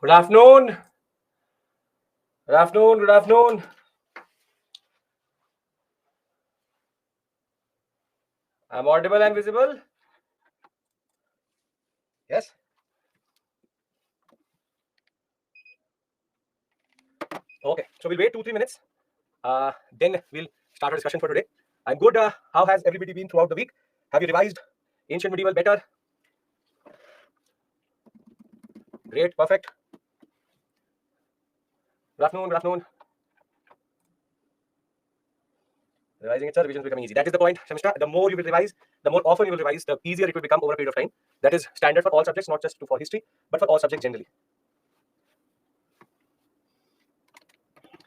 Good afternoon. Good afternoon. Good afternoon. I'm audible and visible. Yes. Okay. So we'll wait 2-3 minutes. Then we'll start our discussion for today. I'm good. How has everybody been throughout the week? Have you revised ancient medieval better? Great. Perfect. Good afternoon. Good afternoon. Revising itself, revision is becoming easy. That is the point, Semester. The more you will revise, the more often you will revise, the easier it will become over a period of time. That is standard for all subjects, not just for history, but for all subjects generally.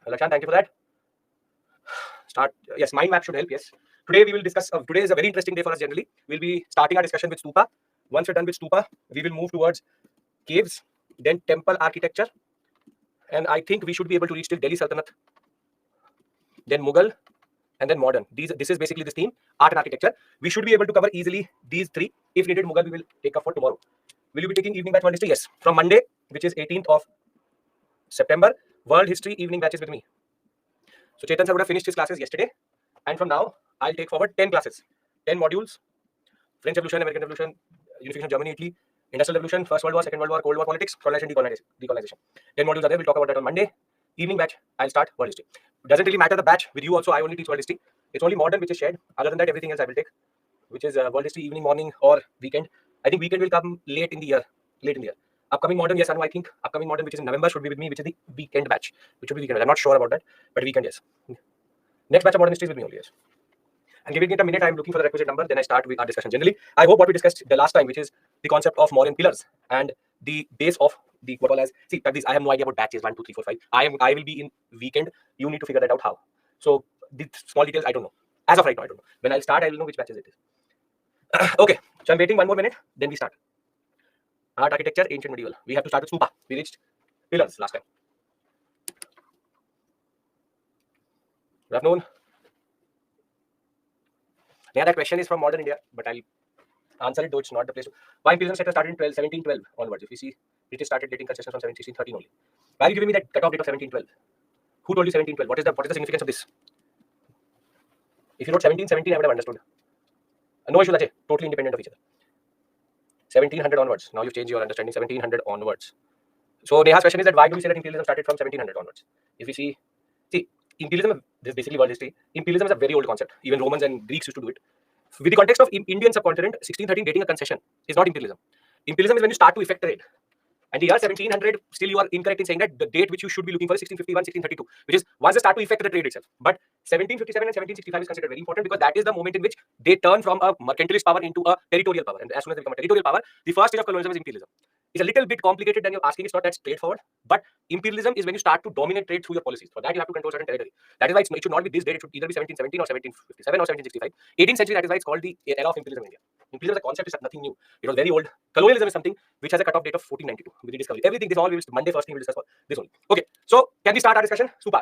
Lakshan, thank you for that. Start. Yes, mind map should help. Yes. Today we will discuss. Today is a very interesting day for us generally. We'll be starting our discussion with stupa. Once we're done with stupa, we will move towards caves, then temple architecture, and I think we should be able to reach till Delhi Sultanate, then Mughal, and then modern. This is basically this theme: art and architecture. We should be able to cover easily these three. If needed, Mughal we will take up for tomorrow. Will you be taking evening batch world history? Yes, from Monday, which is 18th of September. World history evening batches with me. So Chetan sir would have finished his classes yesterday, and from now I'll take forward 10 classes, 10 modules: French Revolution, American Revolution, unification of Germany, Italy, Industrial Revolution, First World War, Second World War, Cold War politics, colonization, decolonization. 10 modules are there. We'll talk about that on Monday. Evening batch, I'll start world history. Doesn't really matter the batch with you also. I only teach world history. It's only modern which is shared. Other than that, everything else I will take, which is world history evening, morning, or weekend. I think weekend will come late in the year. Late in the year. Upcoming modern, yes, Anu, I think upcoming modern, which is in November, should be with me, which is the weekend batch, which should be weekend. I'm not sure about that, but weekend, yes. Next batch of modern history is with me only, yes. And giving it a minute, I'm looking for the requisite number. Then I start with our discussion. Generally, I hope what we discussed the last time, which is the concept of Mauryan pillars and the base of the what all as. See, Practice, I have no idea about batches 1, 2, 3, 4, 5. I will be in weekend. You need to figure that out how. So the small details I don't know. As of right now, I don't know. When I'll start, I will know which batches it is. Okay, so I'm waiting one more minute. Then we start. Art, architecture, ancient, medieval. We have to start with stupa. We reached pillars last time. Good afternoon. Yeah, that question is from modern India, but I'll answer it though it's not the place to. Why imperialism sector started in 1712 onwards? If you see, British started dating concessions from 1613 only. Why are you giving me that cutoff date of 1712? Who told you 1712? What is the significance of this? If you wrote 1717, I would have understood. No issue, Ajay. Totally independent of each other. 1700 onwards. Now you've changed your understanding. 1700 onwards. So Neha's question is that why do we say that imperialism started from 1700 onwards? If we see imperialism, this is basically world history. Imperialism is a very old concept. Even Romans and Greeks used to do it. With the context of Indian subcontinent, 1613 dating a concession is not imperialism. Imperialism is when you start to effect trade. And the year 1700, still you are incorrect in saying that the date which you should be looking for is 1651, 1632, which is once they start to effect the trade itself. But 1757 and 1765 is considered very important because that is the moment in which they turn from a mercantilist power into a territorial power. And as soon as they become a territorial power, the first stage of colonialism is imperialism. It's a little bit complicated than you're asking. It's not that straightforward. But imperialism is when you start to dominate trade through your policies. For that, you have to control certain territory. That is why it should not be this date. It should either be 1717 or 1757 or 1765. 18th century, that is why it's called the era of imperialism in India. Imperialism as a concept is nothing new. It was very old. Colonialism is something which has a cutoff date of 1492 with the discovery. Everything, this all we will Monday first thing we will discuss for this only. Okay, so can we start our discussion? Super.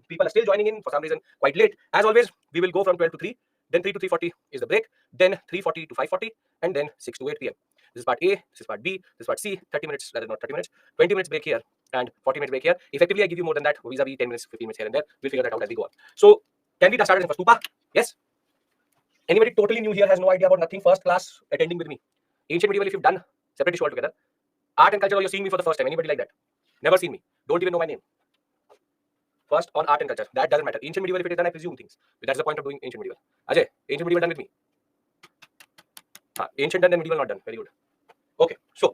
People are still joining in for some reason quite late. As always, we will go from 12 to 3, then 3 to 3:40 is the break, then 3:40 to 5:40, and then 6 to 8 p.m. This is part A, this is part B, this is part C. 30 minutes, rather not 30 minutes, 20 minutes break here and 40 minutes break here. Effectively, I give you more than that, vis-a-vis 10 minutes, 15 minutes here and there. We'll figure that out as we go on. So, can we start for stupa? Yes. Anybody totally new here has no idea about nothing? First class attending with me. Ancient medieval, if you've done, separate issue altogether. Art and culture, or you're seeing me for the first time. Anybody like that? Never seen me. Don't even know my name. First on art and culture. That doesn't matter. Ancient medieval, if it is done, I presume things. But that's the point of doing ancient medieval. Ajay, ancient medieval done with me. Ancient done and medieval not done. Very good. Okay, so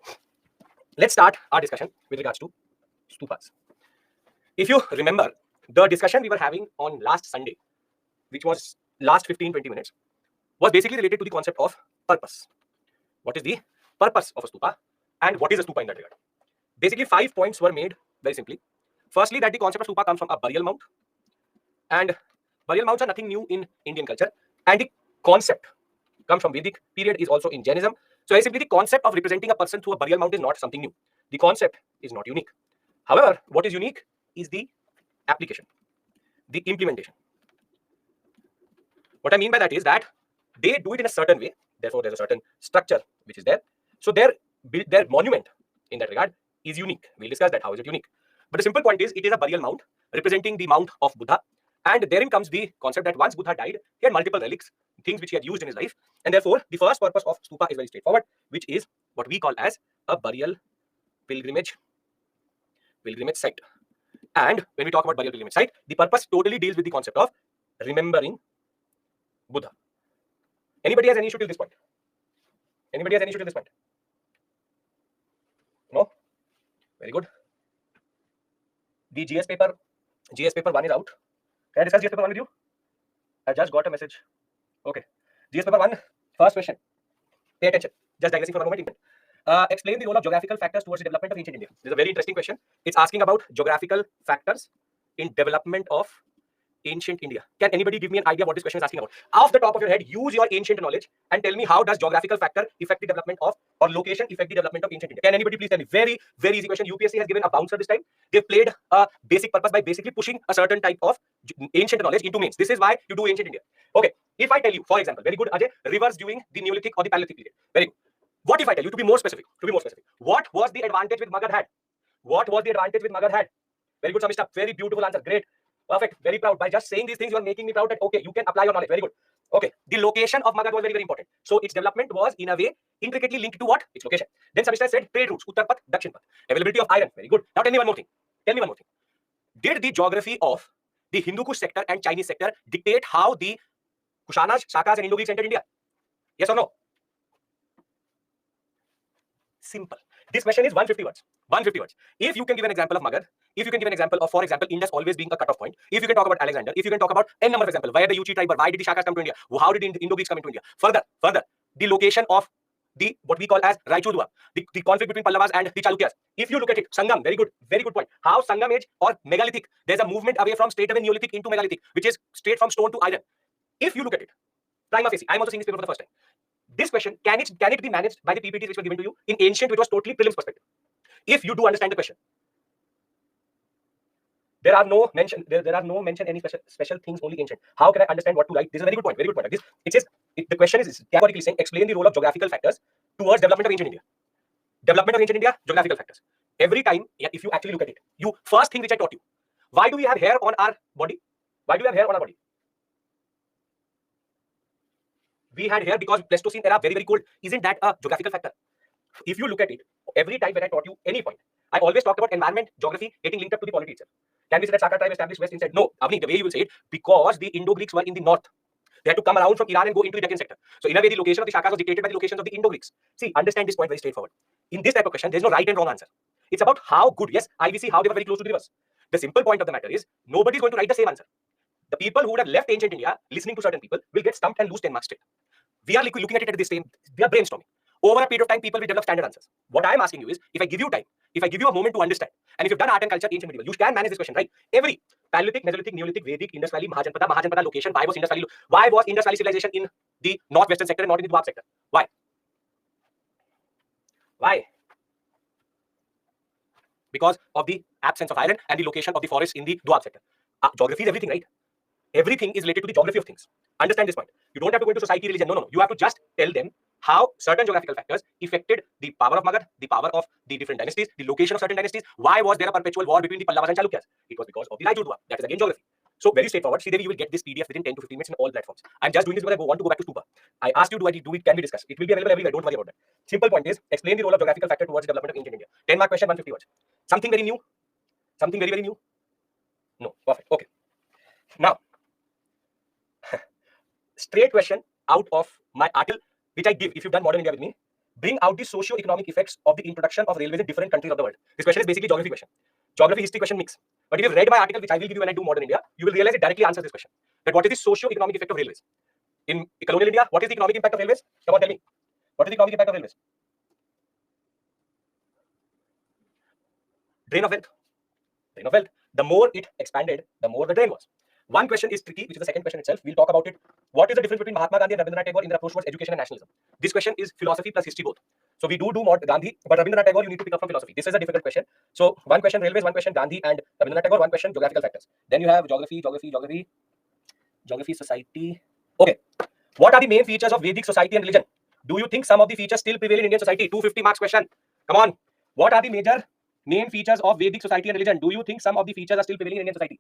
let's start our discussion with regards to stupas. If you remember the discussion we were having on last Sunday, which was last 15-20 minutes, was basically related to the concept of purpose. What is the purpose of a stupa and what is a stupa in that regard? Basically, 5 points were made very simply. Firstly, that the concept of stupa comes from a burial mound, and burial mounds are nothing new in Indian culture, and the concept comes from Vedic period, is also in Jainism. So very simply, the concept of representing a person through a burial mound is not something new. The concept is not unique. However, what is unique is the application, the implementation. What I mean by that is that they do it in a certain way. Therefore, there's a certain structure which is there. So their monument in that regard is unique. We'll discuss that. How is it unique? But the simple point is, it is a burial mound representing the mount of Buddha. And therein comes the concept that once Buddha died, he had multiple relics, things which he had used in his life. And therefore, the first purpose of stupa is very straightforward, which is what we call as a burial pilgrimage site. And when we talk about burial pilgrimage site, the purpose totally deals with the concept of remembering Buddha. Anybody has any issue till this point? Anybody has any issue till this point? No? Very good. The GS paper 1 is out. Can I discuss GS paper 1 with you? I just got a message. Okay. GS paper 1, first question. Pay attention. Just digressing for a moment. Explain the role of geographical factors towards the development of ancient India. This is a very interesting question. It's asking about geographical factors in development of ancient India. Can anybody give me an idea what this question is asking about? Off the top of your head, use your ancient knowledge and tell me how does geographical factor affect the development of, or location affect the development of ancient India. Can anybody please tell me? Very, very easy question. UPSC has given a bouncer this time. They've played a basic purpose by basically pushing a certain type of ancient knowledge into mains. This is why you do ancient India. Okay. If I tell you, for example, very good, Ajay, rivers during the Neolithic or the Paleolithic period. Very good. What if I tell you, to be more specific, what was the advantage with Magad had? What was the advantage with Magad had? Very good, Samishta. Very beautiful answer. Great. Perfect. Very proud. By just saying these things, you are making me proud that, okay, you can apply your knowledge. Very good. Okay. The location of Magad was very, very important. So its development was, in a way, intricately linked to what? Its location. Then Samishta said trade routes, Uttar Path, Dakshin Path. Availability of iron. Very good. Now tell me one more thing. Did the geography of the Hindu Kush sector and Chinese sector dictate how the Kushanas, Shakas and Indo-Greeks entered India? Yes or no? Simple. This question is 150 words. 150 words. If you can give an example of Magad, if you can give an example of, for example, Indus always being a cutoff point, if you can talk about Alexander, if you can talk about n number of examples, why the Yuchi tribe, why did the Shakas come to India, how did the Indo-Greeks come into India? Further, the location of the what we call as Raichur Dua, the conflict between Pallavas and the Chalukyas. If you look at it, Sangam, very good point. How Sangam age or megalithic, there's a movement away from straight away Neolithic into megalithic, which is straight from stone to iron. If you look at it, prima facie, I'm also seeing this paper for the first time. This question, can it be managed by the PPTs which were given to you? In ancient, which was totally prelims perspective. If you do understand the question, there are no mention any special things, only ancient. How can I understand what to write? This is a very good point. The question is categorically saying, explain the role of geographical factors towards development of ancient India. Development of ancient India, geographical factors. Every time, if you actually look at it, you first thing which I taught you. Why do we have hair on our body? We had hair because Pleistocene era very, very cold. Isn't that a geographical factor? If you look at it, every time when I taught you any point, I always talked about environment, geography getting linked up to the polity itself. Can we say that Shaka tribe established west inside? No, Avni, the way you will say it, because the Indo-Greeks were in the north. They had to come around from Iran and go into the Deccan sector. So in a way, the location of the Shakas was dictated by the locations of the Indo-Greeks. See, understand this point very straightforward. In this type of question, there is no right and wrong answer. It's about how good, yes, IVC, how they were very close to the rivers. The simple point of the matter is, nobody is going to write the same answer. The people who would have left ancient India, listening to certain people, will get stumped and lose 10 marks straight. We are looking at it at this time. We are brainstorming. Over a period of time, people will develop standard answers. What I am asking you is, if I give you time, if I give you a moment to understand, and if you've done art and culture, ancient medieval, you can manage this question, right? Every Paleolithic, Mesolithic, Neolithic, Vedic, Indus Valley, Mahajanpada location. Why was Indus Valley civilization in the northwestern sector and not in the Dwap sector? Why? Because of the absence of iron and the location of the forest in the Dwap sector. Geography is everything, right? Everything is related to the geography of things. Understand this point. You don't have to go into society, religion. No. You have to just tell them how certain geographical factors affected the power of Magad, the power of the different dynasties, the location of certain dynasties. Why was there a perpetual war between the Pallavas and Chalukyas? It was because of the Raichur Dua. That is again geography. So very straightforward. See, you will get this PDF within 10 to 15 minutes in all platforms. I'm just doing this because I want to go back to Stupa. I asked you, do it? Can we discuss? It will be available everywhere. Don't worry about that. Simple point is, explain the role of geographical factor towards the development of ancient India. 10 mark question, 150 words. Something very new? Something very, very new? No. Perfect. Okay. Now, straight question out of my article, which I give if you've done modern India with me. Bring out the socio-economic effects of the introduction of railways in different countries of the world. This question is basically geography question. Geography, history question mix. But if you've read my article, which I will give you when I do modern India, you will realize it directly answers this question. That what is the socio-economic effect of railways? In colonial India, what is the economic impact of railways? Come on, tell me. What is the economic impact of railways? Drain of wealth. The more it expanded, the more the drain was. One question is tricky, which is the second question itself. We'll talk about it. What is the difference between Mahatma Gandhi and Rabindranath Tagore in their approach towards education and nationalism? This question is philosophy plus history both. So we do more Gandhi, but Rabindranath Tagore you need to pick up from philosophy. This is a difficult question. So one question railways, one question Gandhi and Rabindranath Tagore, one question geographical factors. Then you have geography, society. Okay. What are the main features of Vedic society and religion? Do you think some of the features still prevail in Indian society? 250 marks question. Come on. What are the major Name features of Vedic society and religion. Do you think some of the features are still prevailing in Indian society?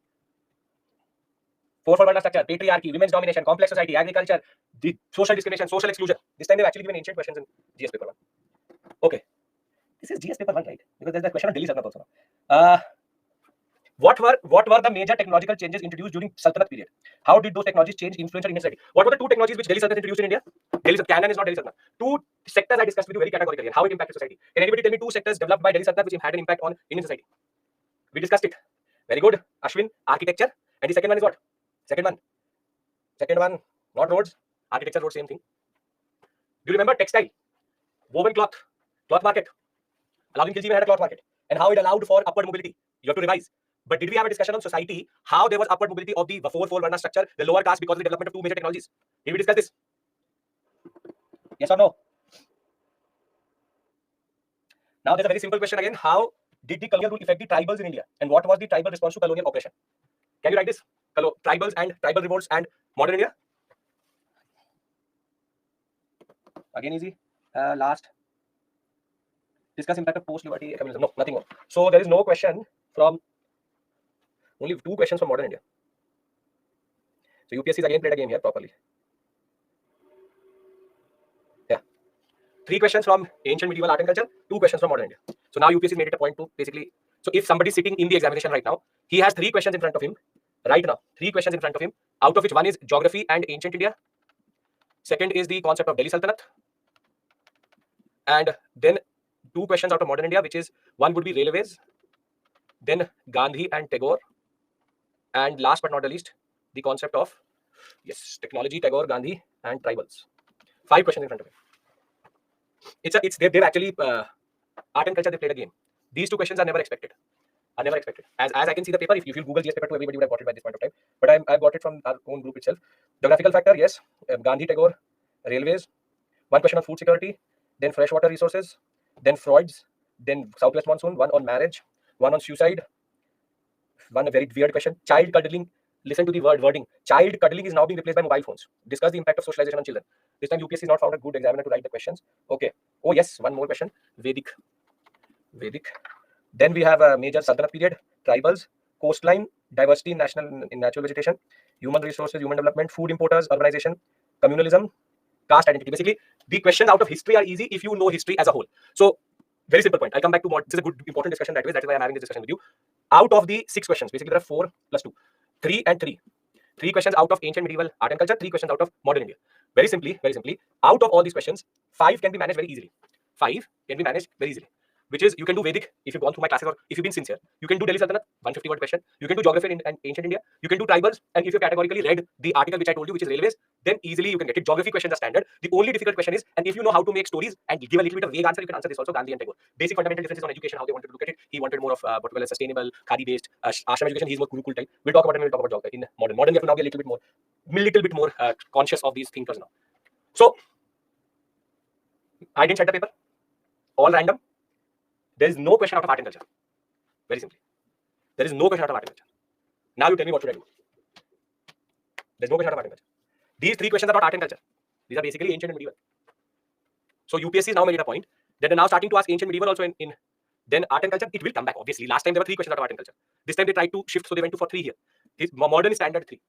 4 structure, patriarchy, women's domination, complex society, agriculture, the social discrimination, social exclusion. This time they've actually given ancient questions in GS paper 1. Okay. This is GS paper 1, right? Because there's that question on Delhi Sultanate also. What were the major technological changes introduced during Sultanate period? How did those technologies change influence on Indian society? What were the 2 technologies which Delhi Sultanate introduced in India? Canon is not Delhi Sultanate. 2 sectors I discussed with you very categorically and how it impacted society. Can anybody tell me 2 sectors developed by Delhi Sultanate which had an impact on Indian society? We discussed it. Very good. Ashwin, architecture. And the second one is what? Second one, not roads. Architecture, roads, same thing. Do you remember textile? Woven cloth market. Alauddin Khilji had a cloth market. And how it allowed for upward mobility. You have to revise. But did we have a discussion on society, how there was upward mobility of the 4 Varna structure, the lower caste, because of the development of 2 major technologies? Did we discuss this? Yes or no? Now there's a very simple question again. How did the colonial rule affect the tribals in India? And what was the tribal response to colonial oppression? Can you write this? Tribals and tribal revolts and modern India? Again easy. Last. Discuss impact of post-liberty communism. No, nothing more. So there is no question from, only 2 questions from modern India. So UPSC is again played a game here properly. Yeah. 3 questions from ancient medieval art and culture, 2 questions from modern India. So now UPSC made it a point to basically, so if somebody is sitting in the examination right now, he has 3 questions in front of him. Right now, 3 questions in front of him, out of which one is geography and ancient India. Second is the concept of Delhi Sultanate. And then 2 questions out of modern India, which is one would be railways, then Gandhi and Tagore, and last but not the least, the concept of, yes, technology, Tagore, Gandhi, and tribals. 5 questions in front of him. They've actually art and culture, they played a game. These 2 questions are never expected. As I can see the paper, if you Google GS paper 2, everybody would have got it by this point of time. But I got it from our own group itself. Geographical factor, yes. Gandhi, Tagore, railways. 1 question on food security, then freshwater resources, then Freud's, then Southwest Monsoon, 1 on marriage, 1 on suicide, 1 a very weird question, child cuddling. Listen to the wording. Child cuddling is now being replaced by mobile phones. Discuss the impact of socialization on children. This time UPSC has not found a good examiner to write the questions. Okay. Oh yes, 1 more question. Vedic. Then we have a major Sultanate period, tribals, coastline, diversity in natural vegetation, human resources, human development, food importers, urbanization, communalism, caste identity. Basically, the questions out of history are easy if you know history as a whole. So, very simple point. I'll come back to more. This is a good, important discussion that way. That is why I'm having this discussion with you. Out of the 6 questions, basically there are 4 plus 2, 3 and 3. 3 questions out of ancient medieval art and culture, 3 questions out of modern India. Very simply, out of all these questions, 5 can be managed very easily. 5 can be managed very easily. Which is, you can do Vedic if you've gone through my classes or if you've been sincere. You can do Delhi Sultanate, 150 word question. You can do geography and ancient India. You can do tribals. And if you categorically read the article which I told you, which is railways, then easily you can get it. Geography questions are standard. The only difficult question is, and if you know how to make stories and give a little bit of vague answer, you can answer this also. Gandhi and Tagore. Basic fundamental differences on education, how they wanted to look at it. He wanted more of what we call sustainable, khadi-based, ashram education. He's more Gurukul type. We'll talk about it when we talk about geography in modern. Modern, we have to now be a little bit more conscious of these thinkers now. So, I didn't set the paper. All random. There is no question out of art and culture. Very simply. There is no question out of art and culture. Now you tell me what should I do. There's no question out of art and culture. These 3 questions about art and culture. These are basically ancient and medieval. So UPSC is now made a point that they're now starting to ask ancient medieval also in then art and culture. It will come back, obviously. Last time there were 3 questions out of art and culture. This time they tried to shift, so they went to for 3 here. This modern is standard 3.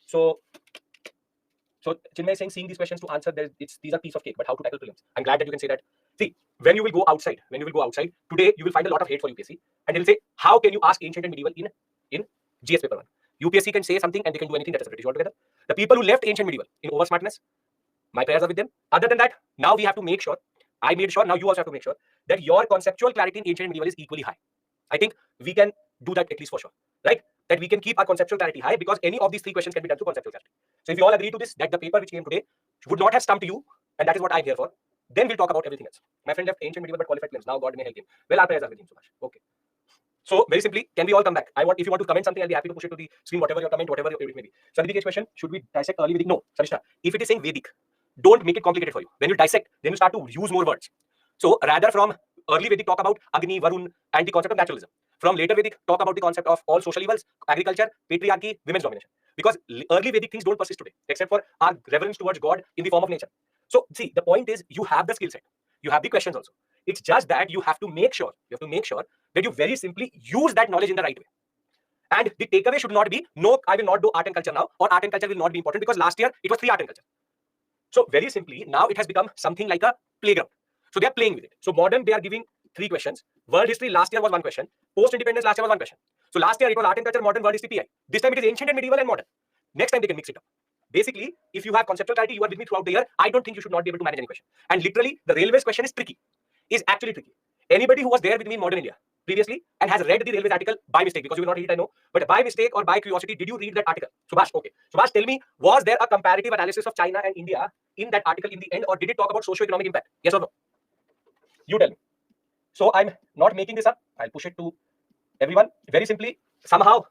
So Chinmay is saying, seeing these questions to answer, these are piece of cake, but how to tackle prelims? I'm glad that you can say that. See, when you will go outside, today you will find a lot of hate for UPSC, and they'll say, how can you ask ancient and medieval in GS paper 1? UPSC can say something and they can do anything that is British altogether. The people who left ancient medieval in over smartness, my prayers are with them. Other than that, now we have to make sure, I made sure, now you also have to make sure that your conceptual clarity in ancient and medieval is equally high. I think we can do that at least for sure, right? That we can keep our conceptual clarity high, because any of these 3 questions can be done through conceptual clarity. So if you all agree to this, that the paper which came today would not have stumped you, and that is what I'm here for, then we'll talk about everything else. My friend left ancient medieval but qualified claims. Now God may help him. Well, our prayers are with him so much. Okay. So very simply, can we all come back? If you want to comment something, I'll be happy to push it to the screen, whatever your comment, whatever it may be. So Vedic question, should we dissect early Vedic? No, Sarishna. If it is saying Vedic, don't make it complicated for you. When you dissect, then you start to use more words. So rather from early Vedic, talk about Agni, Varun, and the concept of naturalism. From later Vedic, talk about the concept of all social evils, agriculture, patriarchy, women's domination. Because early Vedic things don't persist today, except for our reverence towards God in the form of nature. So see, the point is, you have the skill set. You have the questions also. It's just that you have to make sure that you very simply use that knowledge in the right way. And the takeaway should not be, no, I will not do art and culture now, or art and culture will not be important because last year it was 3 art and culture. So very simply, now it has become something like a playground. So they are playing with it. So modern, they are giving 3 questions. World history last year was 1 question. Post-independence last year was 1 question. So last year it was art and culture, modern, world history, PI. This time it is ancient and medieval and modern. Next time they can mix it up. Basically, if you have conceptual clarity, you are with me throughout the year, I don't think you should not be able to manage any question. And literally, the railways question is tricky. Is actually tricky. Anybody who was there with me in modern India previously and has read the railways article by mistake, because you will not read it, I know, but by mistake or by curiosity, did you read that article? Subhash, okay. Subhash, tell me, was there a comparative analysis of China and India in that article in the end, or did it talk about socio-economic impact? Yes or no? You tell me. So I'm not making this up. I'll push it to everyone. Very simply, somehow,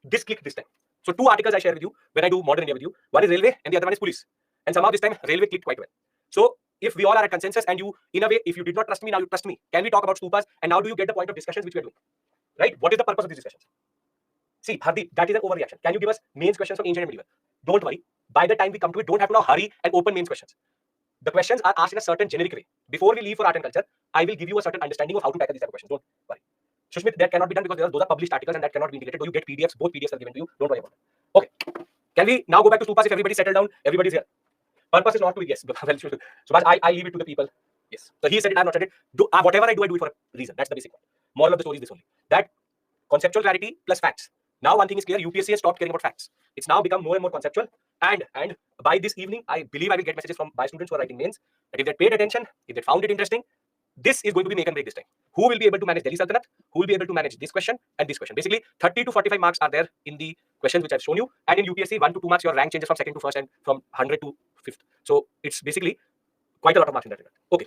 this clicked this time. So 2 articles I share with you when I do modern India with you. One is railway and the other one is police. And somehow this time railway clicked quite well. So if we all are at consensus and you, in a way, if you did not trust me, now you trust me. Can we talk about stupas? And now do you get the point of discussions which we are doing? Right? What is the purpose of these discussions? See, Hardeep, that is an overreaction. Can you give us mains questions from ancient and medieval? Don't worry. By the time we come to it, don't have to now hurry and open mains questions. The questions are asked in a certain generic way. Before we leave for art and culture, I will give you a certain understanding of how to tackle these type of questions. Don't worry. Sushmit, that cannot be done because those are published articles and that cannot be integrated. So you get PDFs, both PDFs are given to you. Don't worry about it. Okay. Can we now go back to stupas if everybody settled down? Everybody's here. Purpose is not to, yes. Well, so I leave it to the people. Yes. So he said it, I have not said it. Whatever I do it for a reason. That's the basic one. Moral of the story is this only. That conceptual clarity plus facts. Now one thing is clear, UPSC has stopped caring about facts. It's now become more and more conceptual. And by this evening, I believe I will get messages from my students who are writing mains that if they paid attention, if they found it interesting, this is going to be make and break this time. Who will be able to manage Delhi Sultanate? Who will be able to manage this question and this question? Basically, 30 to 45 marks are there in the questions which I've shown you. And in UPSC, 1 to 2 marks, your rank changes from 2nd to 1st and from 100 to 5th. So it's basically quite a lot of marks in that regard. Okay.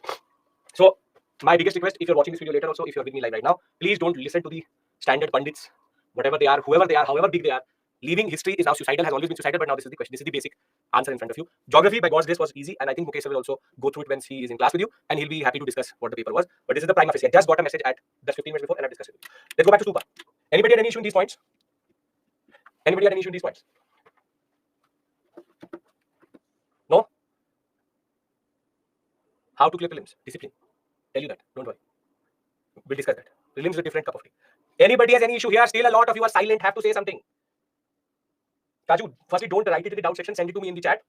So my biggest request, if you're watching this video later also, if you're with me live right now, please don't listen to the standard pundits, whatever they are, whoever they are, however big they are. Leaving history is now suicidal, has always been suicidal, but now this is the question. This is the basic answer in front of you. Geography, by God's grace, was easy, and I think Mukesh will also go through it when he is in class with you, and he'll be happy to discuss what the paper was. But this is the prima facie. I just got a message at just 15 minutes before, and I discussed it with you. Let's go back to Stupa. Anybody had any issue in these points? Anybody had any issue in these points? No? How to clear prelims? Discipline. Tell you that. Don't worry. We'll discuss that. Prelims is a different cup of tea. Anybody has any issue here? Still a lot of you are silent, have to say something. Kaju, firstly, don't write it in the doubt section, send it to me in the chat.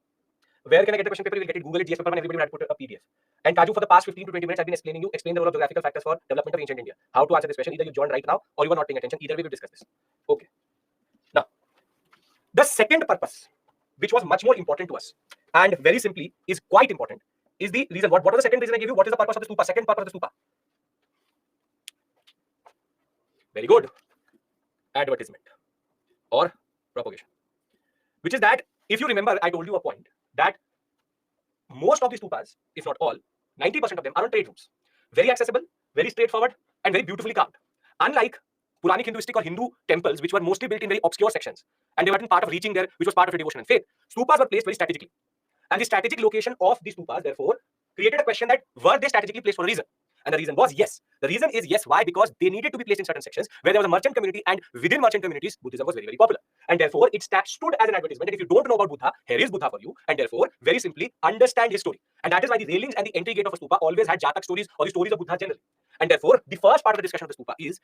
Where can I get the question paper? We'll get it. Google it, GS paper, and everybody will have to put a PDF. And Kaju, for the past 15 to 20 minutes, I've been explain the role of geographical factors for development of ancient India. How to answer this question? Either you join right now or you are not paying attention. Either way, we'll discuss this. Okay. Now, the second purpose, which was much more important to us, and very simply is quite important, is the reason. What was the second reason I gave you? What is the purpose of the stupa? Second purpose of the stupa. Very good. Advertisement or propagation. Which is that, if you remember, I told you a point that most of these stupas, if not all, 90% of them are on trade routes. Very accessible, very straightforward, and very beautifully carved. Unlike Puranic Hinduistic or Hindu temples, which were mostly built in very obscure sections, and they weren't part of reaching there, which was part of your devotion and faith, stupas were placed very strategically. And the strategic location of these stupas, therefore, created a question that were they strategically placed for a reason? And the reason was yes. The reason is yes. Why? Because they needed to be placed in certain sections where there was a merchant community, and within merchant communities, Buddhism was very, very popular. And therefore, it stood as an advertisement. And if you don't know about Buddha, here is Buddha for you. And therefore, very simply, understand his story. And that is why the railings and the entry gate of a stupa always had Jatak stories or the stories of Buddha generally. And therefore, the first part of the discussion of the stupa is,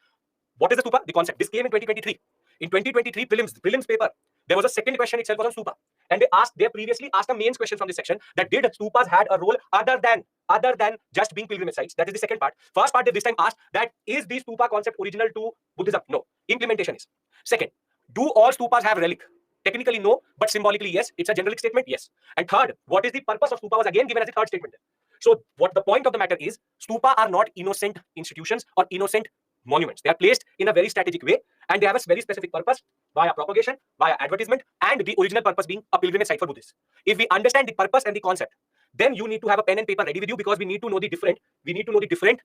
what is the stupa? The concept. This came in 2023. In 2023 prelims paper, there was a second question itself was on stupa. And they previously asked a mains question from this section that did stupas had a role other than just being pilgrimage sites. That is the second part. First part, they this time asked that is the stupa concept original to Buddhism? No. Implementation is. Second, do all stupas have relic? Technically no, but symbolically yes. It's a generic statement, yes. And third, what is the purpose of stupa was again given as the third statement. So what the point of the matter is, stupa are not innocent institutions or innocent monuments. They are placed in a very strategic way, and they have a very specific purpose via propagation, via advertisement, and the original purpose being a pilgrimage site for Buddhists. If we understand the purpose and the concept, then you need to have a pen and paper ready with you, because we need to know the different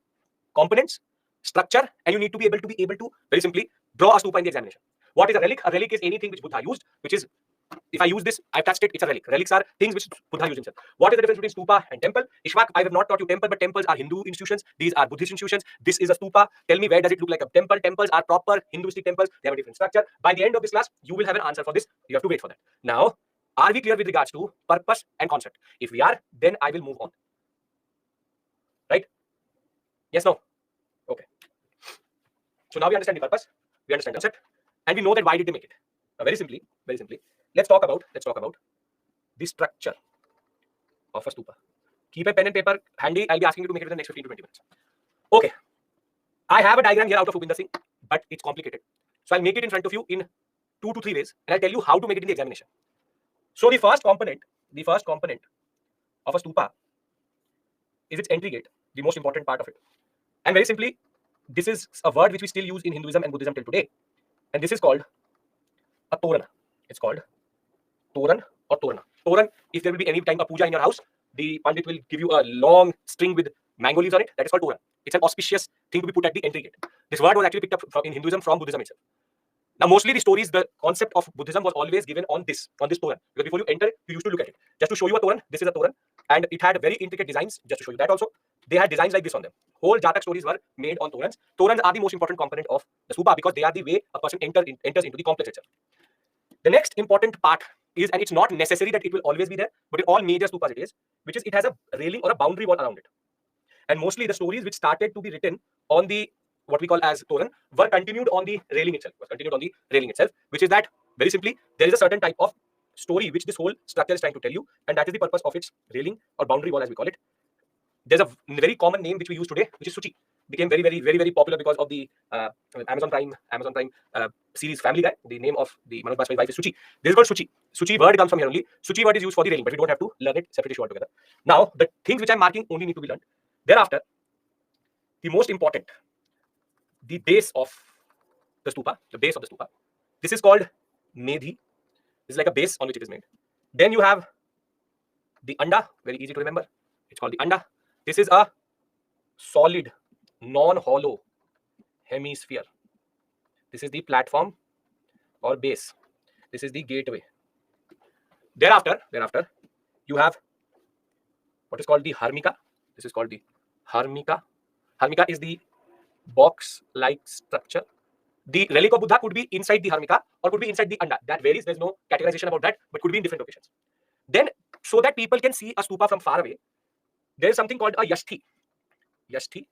components, structure, and you need to be able to very simply draw a stupa in the examination. What is a relic? A relic is anything which Buddha used, which is, if I use this, I've touched it, it's a relic. Relics are things which Buddha used himself. What is the difference between stupa and temple? Ishwak, I have not taught you temple, but temples are Hindu institutions. These are Buddhist institutions. This is a stupa. Tell me, where does it look like a temple? Temples are proper Hinduistic temples. They have a different structure. By the end of this class, you will have an answer for this. You have to wait for that. Now, are we clear with regards to purpose and concept? If we are, then I will move on. right? Yes, no? Okay. So now we understand the purpose, we understand the concept, and we know that why did they make it. Very simply, let's talk about the structure of a stupa. Keep a pen and paper handy. I'll be asking you to make it within the next 15 to 20 minutes. Okay. I have a diagram here out of Bhupinder Singh, but it's complicated. So I'll make it in front of you in 2 to 3 ways, and I'll tell you how to make it in the examination. So the first component of a stupa is its entry gate, the most important part of it. And very simply, this is a word which we still use in Hinduism and Buddhism till today. And this is called a torana. It's called toran or torana. Toran, if there will be any time a puja in your house, the Pandit will give you a long string with mango leaves on it. That is called toran. It's an auspicious thing to be put at the entry gate. This word was actually picked up in Hinduism from Buddhism itself. Now, mostly the stories, the concept of Buddhism was always given on this toran. Because before you enter, you used to look at it. Just to show you a toran, this is a toran. And it had very intricate designs. Just to show you that also, they had designs like this on them. Whole Jatak stories were made on torans. Torans are the most important component of the stupa because they are the way a person enters into the complex itself. The next important part is, and it's not necessary that it will always be there, but in all major stupas it is, which is it has a railing or a boundary wall around it. And mostly the stories which started to be written on the what we call as toran were continued on the railing itself. Which is that very simply there is a certain type of story which this whole structure is trying to tell you, and that is the purpose of its railing or boundary wall as we call it. There's a very common name which we use today, which is Suchi. Became very popular because of the Amazon Prime series Family Guy. The name of the Manoj Bajpayee's wife is Suchi. This is called Suchi. Suchi word comes from here only. Suchi word is used for the railing, but we don't have to learn it separately altogether. Now, the things which I'm marking only need to be learned. Thereafter, the most important, the base of the stupa, This is called Medhi. This is like a base on which it is made. Then you have the anda, very easy to remember. It's called the anda. This is a solid, non-hollow hemisphere. This is the platform or base. This is the gateway. Thereafter, you have what is called the harmika. This is called the harmika. Harmika is the box-like structure. The relic of Buddha could be inside the harmika or could be inside the anda. That varies. There's no categorization about that, but could be in different locations. Then, so that people can see a stupa from far away, there is something called a yashti. Yashti.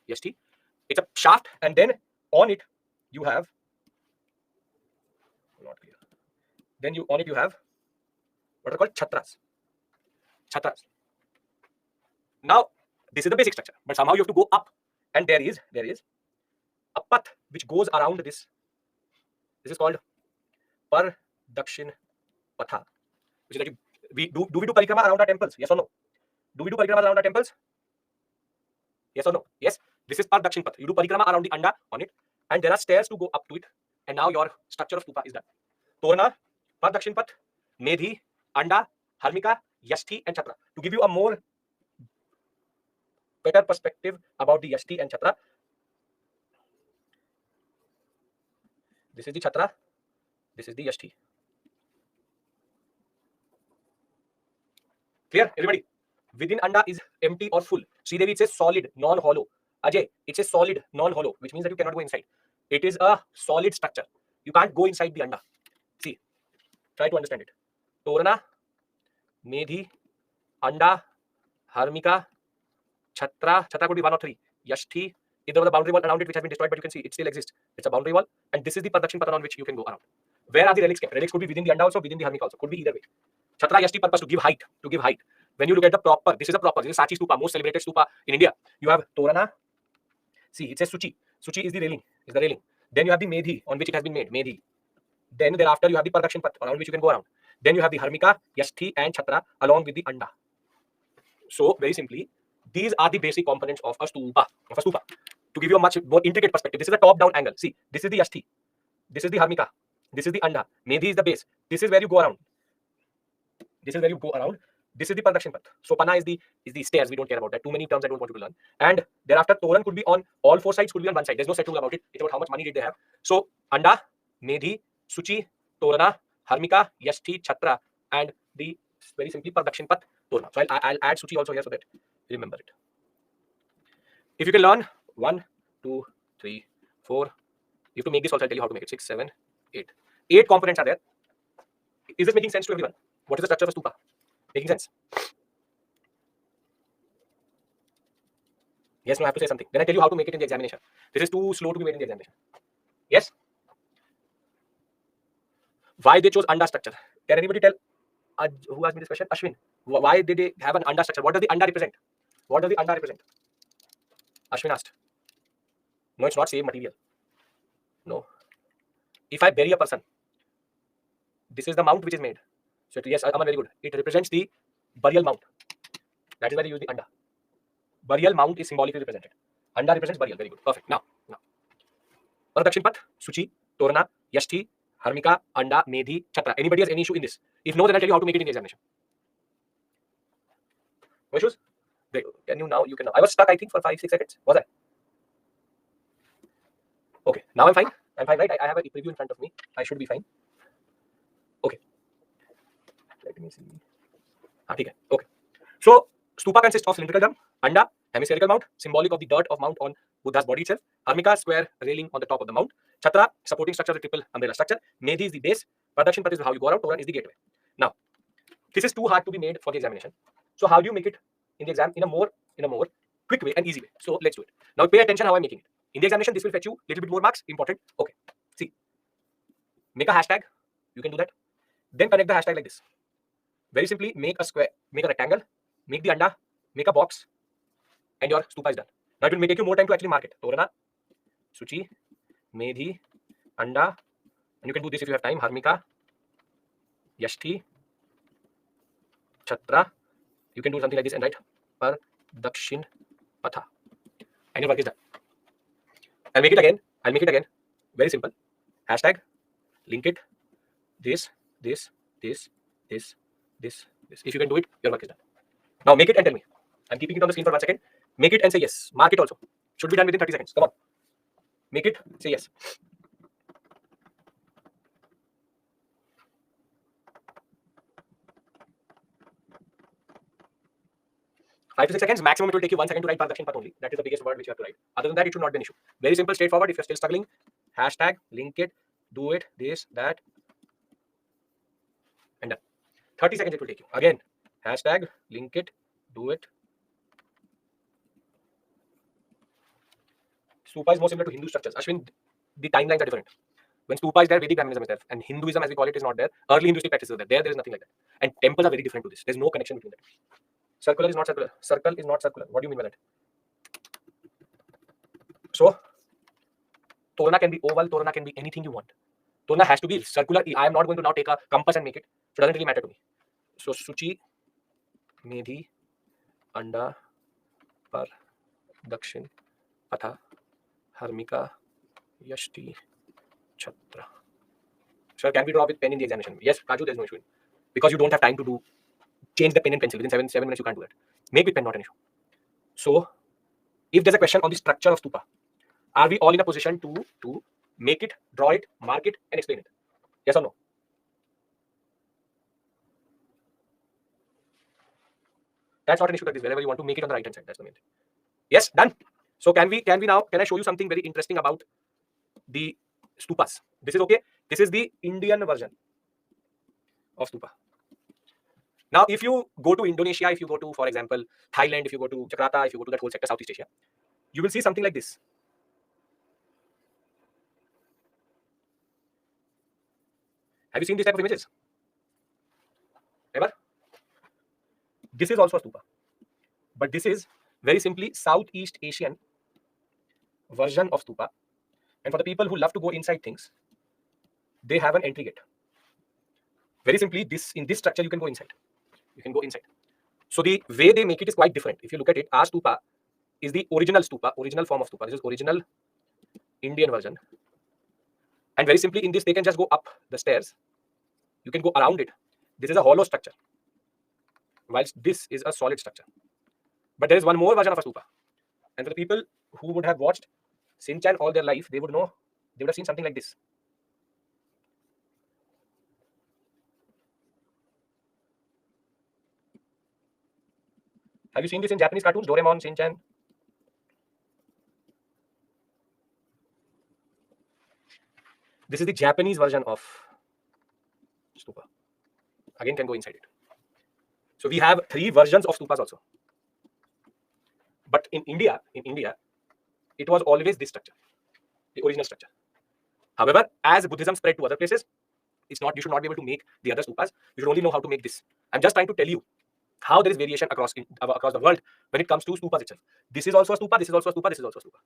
It's a shaft, and then on it you have not clear. Then on it you have what are called chatras. Now this is the basic structure, but somehow you have to go up, and there is a path which goes around this. This is called Pardakshin Patha, which is that we do parikrama around our temples? Yes or no? Do we do parikrama around our temples? Yes or no? Yes. This is Pardakshin Path. You do parikrama around the anda on it, and there are stairs to go up to it, and now your structure of stupa is done. Torana, Pardakshin Path, Medhi, anda, harmika, yashti, and chatra. To give you a more better perspective about the yashti and chatra, this is the chatra, this is the yashti. Clear, everybody? Within anda is empty or full. Sridevi, it says solid, non-hollow. Ajay, it says solid, non-hollow, which means that you cannot go inside. It is a solid structure. You can't go inside the anda. See, try to understand it. Torana, Medhi, anda, harmika, chatra could be 1 or 3. Yashti, there was a boundary wall around it which has been destroyed, but you can see it still exists. It's a boundary wall, and this is the Pardakshin Path on which you can go around. Where are the relics kept? Relics could be within the anda also, within the harmika also. Could be either way. Chatra, Yashti purpose to give height. When you look at the proper, this is Sachi Stupa, most celebrated stupa in India. You have Torana. See, it says Suchi. Suchi is the railing. Then you have the Medhi on which it has been made. Medhi. Then thereafter you have the Pardakshin Path around which you can go around. Then you have the harmika, Yashti, and chatra along with the anda. So very simply, these are the basic components of a stupa. To give you a much more intricate perspective, this is a top-down angle. See, this is the yashti, this is the harmika, this is the anda. Medhi is the base. This is where you go around. This is the Pardakshin Path. Sopana is the stairs. We don't care about that. Too many terms I don't want you to learn. And thereafter, Toran could be on all 4 sides, could be on 1 side. There's no set rule about it. It's about how much money did they have. So, anda, Medhi, Suchi, Torana, harmika, yashti, chatra, and the very simply Pardakshin Path, Torana. So, I'll add Suchi also here so that you remember it. If you can learn 1, 2, 3, 4. You have to make this also. I'll tell you how to make it. 6, 7, 8. 8 components are there. Is this making sense to everyone? What is the structure of a stupa? Making sense? Yes, no, I have to say something. Then I tell you how to make it in the examination. This is too slow to be made in the examination. Yes. Why they chose anda structure? Can anybody tell? Who asked me this question? Ashwin. Why did they have an anda structure? What does the anda represent? What does the anda represent? Ashwin asked. No, it's not same material. No. If I bury a person, this is the mount which is made. So yes, Aman, very good. It represents the burial mount. That is why they use the anda. Burial mount is symbolically represented. Anda represents burial. Very good. Perfect. Now. Dakshin Path, Suchi, Torna, Yashti, Harmika, Anda, Medhi, Chatra. Anybody has any issue in this? If no, then I'll tell you how to make it in the examination. No issues? Can you now? You can now. I was stuck, I think, for 5-6 seconds. Was I? Okay. Now I'm fine. I'm fine, right? I have a preview in front of me. I should be fine. Okay. Let me see. Okay. So, stupa consists of cylindrical drum, anda, hemispherical mount, symbolic of the dirt of mount on Buddha's body itself, Harmika, square railing on the top of the mount, Chatra, supporting structure, the triple umbrella structure, Medhi is the base, Pradakshin Path is how you go around, Toran is the gateway. Now, this is too hard to be made for the examination. So, how do you make it in the exam in a more quick way and easy way? So, let's do it. Now, pay attention how I'm making it. In the examination, this will fetch you a little bit more marks. Important. Okay. See, make a hashtag. You can do that. Then connect the hashtag like this. Very simply, make a square, make a rectangle, make the anda, make a box, and your stupa is done. Now it will take you more time to actually mark it. Torana, Suchi, Medhi, Anda, and you can do this if you have time. Harmika, Yashti, Chatra. You can do something like this and write Dakshin Patha. And your work is done. I'll make it again. Very simple. Hashtag, link it. This. If you can do it, your work is done. Now make it and tell me. I'm keeping it on the screen for 1 second. Make it and say yes. Mark it also. Should be done within 30 seconds. Come on. Make it. Say yes. Five to 6 seconds. Maximum it will take you 1 second to write Dakshin Path only. That is the biggest word which you have to write. Other than that, it should not be an issue. Very simple, straightforward. If you're still struggling, hashtag, link it, do it, this, that, and done. 30 seconds it will take you. Again, hashtag, link it, do it. Stupa is more similar to Hindu structures. Ashwin, the timelines are different. When stupa is there, Vedic Brahmanism is there, and Hinduism, as we call it, is not there. Early Hinduistic practices are there. There is nothing like that. And temples are very different to this. There's no connection between that. Circular is not circular. Circle is not circular. What do you mean by that? So, Torna can be oval. Torna can be anything you want. Torna has to be circular. I am not going to now take a compass and make it. So, it doesn't really matter to me. So, Suchi, Medhi, Anda, Par, Dakshin, Patha, Harmika, Yashti, Chatra. Sir, can we draw with pen in the examination? Yes, Kaju, there's no issue. Because you don't have time to change the pen and pencil. Within 7 minutes, you can't do that. Make with pen, not an issue. So, if there's a question on the structure of stupa, are we all in a position to make it, draw it, mark it, and explain it? Yes or no? That's not an issue like this. Wherever you want to make it on the right hand side, that's the main thing. Yes, done. So can we now, can I show you something very interesting about the stupas? This is okay. This is the Indian version of stupa. Now, if you go to Indonesia, if you go to, for example, Thailand, if you go to Jakarta, if you go to that whole sector, Southeast Asia, you will see something like this. Have you seen this type of images? Ever? This is also a stupa. But this is very simply Southeast Asian version of stupa. And for the people who love to go inside things, they have an entry gate. Very simply, in this structure, you can go inside. You can go inside. So the way they make it is quite different. If you look at it, our stupa is the original stupa, original form of stupa. This is original Indian version. And very simply, in this, they can just go up the stairs. You can go around it. This is a hollow structure, whilst this is a solid structure. But there is one more version of a stupa. And for the people who would have watched Shin-chan all their life, they would know, they would have seen something like this. Have you seen this in Japanese cartoons? Doraemon, Shin-chan? This is the Japanese version of stupa. Again, can go inside it. So we have 3 versions of stupas also. But in India, it was always this structure, the original structure. However, as Buddhism spread to other places, you should not be able to make the other stupas. You should only know how to make this. I'm just trying to tell you how there is variation across the world when it comes to stupas itself. This is also a stupa, this is also a stupa, this is also a stupa.